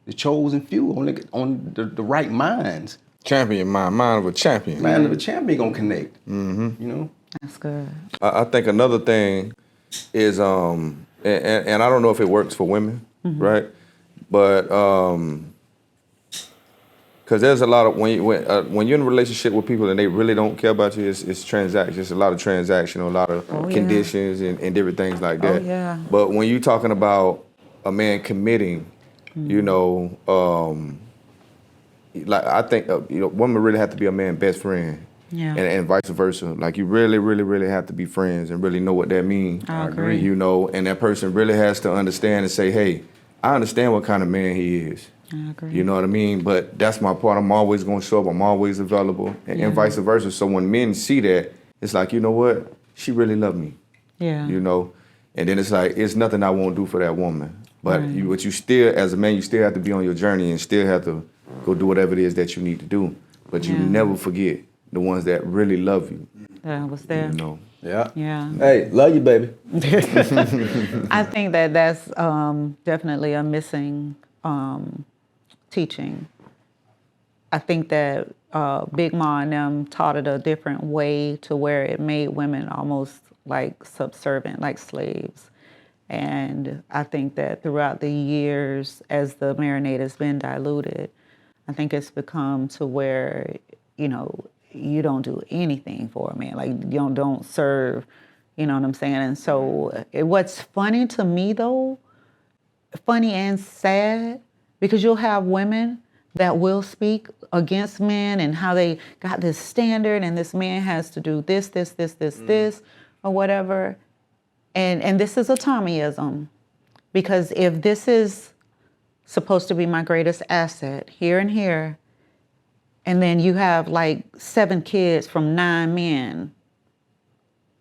the chosen few, only the right minds. Champion mind of a champion. Mind of a champion gonna connect. You know? That's good. I think another thing is, and I don't know if it works for women, right? But because there's a lot of when you're in a relationship with people and they really don't care about you, it's transaction. It's a lot of transactional, a lot of conditions and different things like that. Oh, yeah. But when you're talking about a man committing, you know, like I think you know, women really have to be a man's best friend. Yeah. And vice versa. Like you really, really, really have to be friends and really know what that means. I agree. You know, and that person really has to understand and say, hey, I understand what kind of man he is. I agree. You know what I mean? But that's my part. I'm always going to show up. I'm always available. And vice versa. So when men see that, it's like, you know what? She really loved me. Yeah. You know? And then it's like, it's nothing I won't do for that woman. But you still, as a man, you still have to be on your journey and still have to go do whatever it is that you need to do. But you never forget the ones that really love you. Yeah, I was there. You know? Yeah. Yeah. Hey, love you, baby. I think that's definitely a missing teaching. I think that Big Ma and them taught it a different way to where it made women almost like subservient, like slaves. And I think that throughout the years, as the marinade has been diluted, I think it's become to where, you know, you don't do anything for a man. Like, you don't serve, you know what I'm saying? And so what's funny to me, though, funny and sad, because you'll have women that will speak against men and how they got this standard and this man has to do this, or whatever. And this is a Tommyism, because if this is supposed to be my greatest asset here and here, and then you have like 7 kids from 9 men,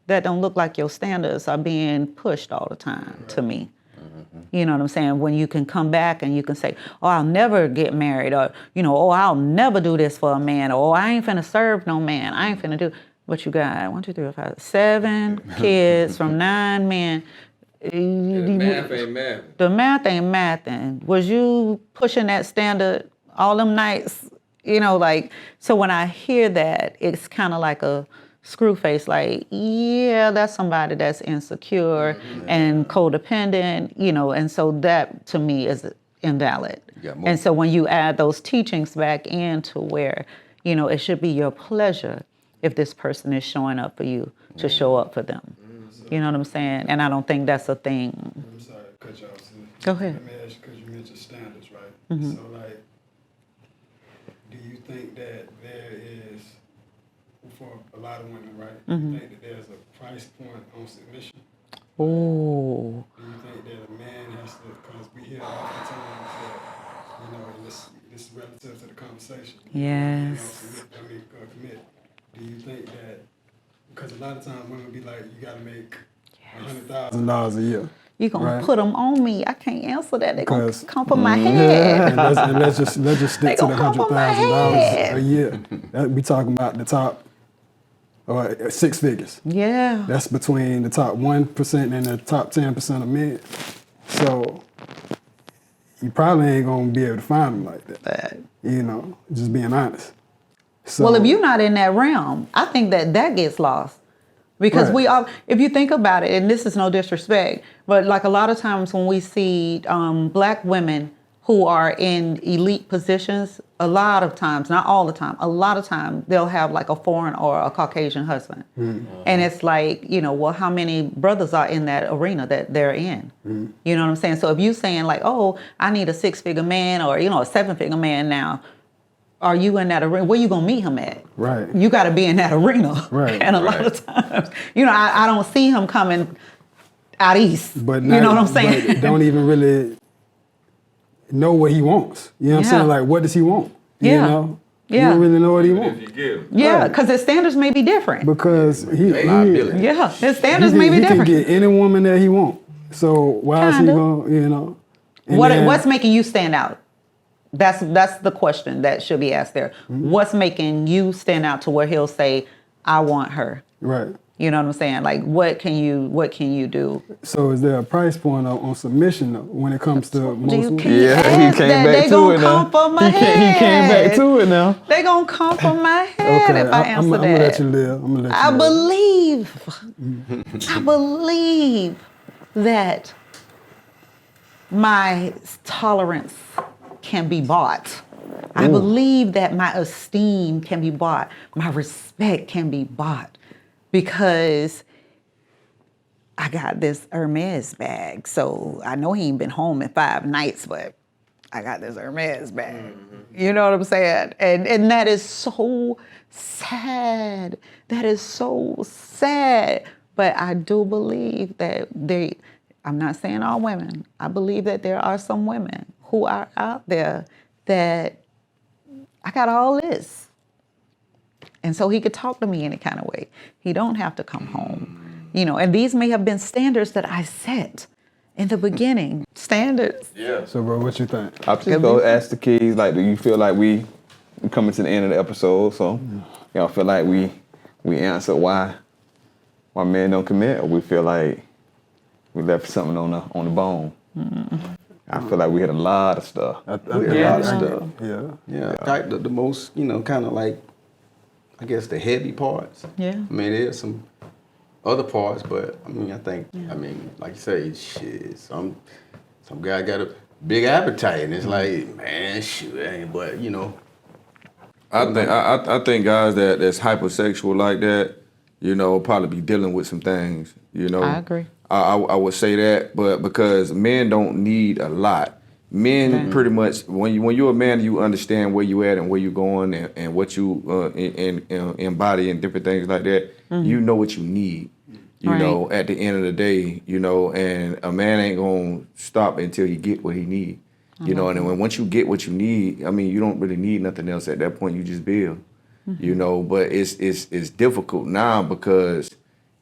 that don't look like your standards are being pushed all the time to me. You know what I'm saying? When you can come back and you can say, oh, I'll never get married, or, you know, oh, I'll never do this for a man, or oh, I ain't finna serve no man. I ain't finna do. But you got 1, 2, 3, 4, 5, 7 kids from 9 men. The math ain't mathing. The math ain't mathing. Was you pushing that standard all them nights? You know, like, so when I hear that, it's kind of like a screw face, like, yeah, that's somebody that's insecure and codependent, you know, and so that to me is invalid. And so when you add those teachings back into where, you know, it should be your pleasure if this person is showing up for you to show up for them. You know what I'm saying? And I don't think that's a thing. I'm sorry to cut you off. Go ahead. Let me ask you, because you mentioned standards, right? So, like, do you think that there is, for a lot of women, right, you think that there's a price point on submission? Ooh. Do you think that a man has to, because we hear oftentimes that, you know, and this is relative to the conversation. Yes. Commit. Do you think that, because a lot of times women be like, you got to make $100,000 a year. You're going right? to put them on me. I can't answer that. They're going to come for my head. And let's just stick to the $100,000 a year. We talking about the top 6 figures. Yeah. That's between the top 1% and the top 10% of men. So you probably ain't going to be able to find them like that. You know, just being honest. So, well, if you're not in that realm, I think that gets lost. Because we all, if you think about it, and this is no disrespect, but like a lot of times when we see Black women who are in elite positions, a lot of times, not all the time, a lot of time they'll have like a foreign or a Caucasian husband. And it's like, well, how many brothers are in that arena that they're in? You know what I'm saying? So if you're saying like, oh, I need a 6-figure man or, a 7-figure man now, are you in that arena? Where you going to meet him at? Right. You got to be in that arena. Right. And a lot of times, I don't see him coming out east. But you know what I'm saying? But don't even really know what he wants. You know what I'm saying? Like, what does he want? You know? You don't really know what he wants. Yeah, because his standards may be different. Because his standards may be different. He can get any woman that he wants. So why is he going, What's making you stand out? That's the question that should be asked there. What's making you stand out to where he'll say, I want her? Right. You know what I'm saying? Like, what can you do? So is there a price point on submission though, when it comes to most women? He came back to it now. He came back to it now. They gonna come for my head if I answer that. I'm gonna let you live. I believe that my tolerance can be bought. I believe that my esteem can be bought. My respect can be bought because I got this Hermes bag. So I know he ain't been home in 5 nights, but I got this Hermes bag. You know what I'm saying? And that is so sad. That is so sad. But I do believe that I'm not saying all women. I believe that there are some women who are out there that I got all this. And so he could talk to me any kind of way. He don't have to come home. And these may have been standards that I set in the beginning. Standards. Yeah. So bro, what you think? I'm just gonna ask the kids, like, do you feel like we coming to the end of the episode? So y'all feel like we answered why men don't commit, or we feel like we left something on the bone? I feel like we had a lot of stuff. We had a lot of stuff. Yeah. Like the most, kind of like, I guess the heavy parts. Yeah. I mean, there's some other parts, but I think, like you say, shit, some guy got a big appetite, and it's like, man, shoot, but I think guys that's hypersexual like that, probably be dealing with some things. I agree. I would say that, but because men don't need a lot. Men pretty much, when you're a man, you understand where you at and where you're going and what you embody and different things like that. You know what you need. At the end of the day, and a man ain't gonna stop until he get what he need. And then once you get what you need, you don't really need nothing else at that point. You just build. But it's difficult now because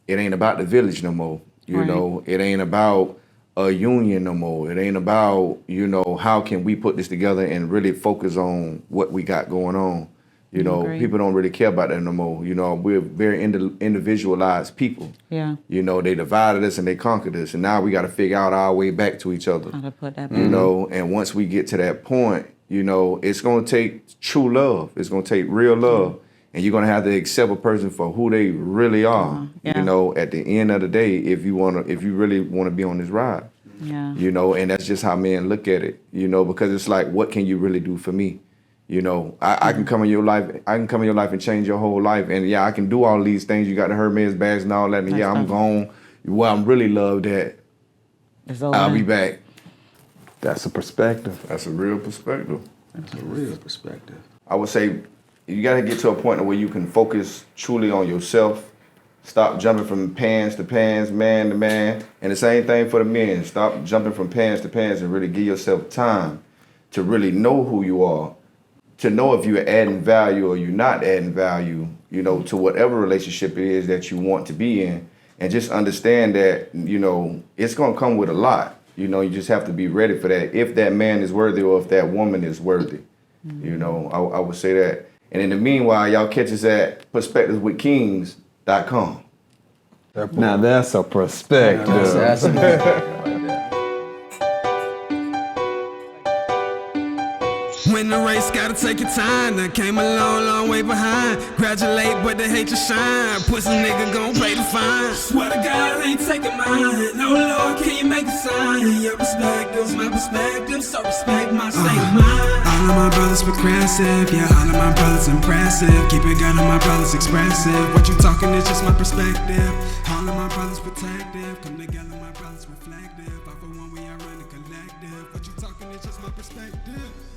it ain't about the village no more. It ain't about a union no more. It ain't about, how can we put this together and really focus on what we got going on. People don't really care about that no more. We're very individualized people. Yeah. They divided us and they conquered us, and now we got to figure out our way back to each other. How to put that back. And once we get to that point, it's going to take true love. It's going to take real love. And you're gonna have to accept a person for who they really are. At the end of the day, if you really wanna be on this ride. Yeah. And that's just how men look at it. Because it's like, what can you really do for me? I can come in your life. I can come in your life and change your whole life. And I can do all these things. You got the Hermes bags and all that. And I'm gone. Where I'm really loved at, I'll be back. That's a perspective. That's a real perspective. That's a real perspective. I would say, you gotta get to a point where you can focus truly on yourself. Stop jumping from pans to pans, man to man. And the same thing for the men. Stop jumping from pans to pans and really give yourself time to really know who you are. To know if you're adding value or you're not adding value, to whatever relationship it is that you want to be in. And just understand that, it's gonna come with a lot. You just have to be ready for that. If that man is worthy or if that woman is worthy. I would say that. And in the meanwhile, y'all catch us at PerspeKtives.com. Now that's a perspective. Win the race, gotta take your time. Done came a long, long way behind. Graduate, but they hate your shine. Pussy nigga gon' pay the fine. Swear to God, I ain't taking mine. No Lord, can you make a sign? Your perspective's my perspective, so respect my state of mind. All of my brothers progressive, yeah, all of my brothers impressive. Keep it gun on my brothers expressive. What you talking is just my perspective. All of my brothers protective. Come together, my brothers reflective. All for one, we are running collective. What you talking is just my perspective.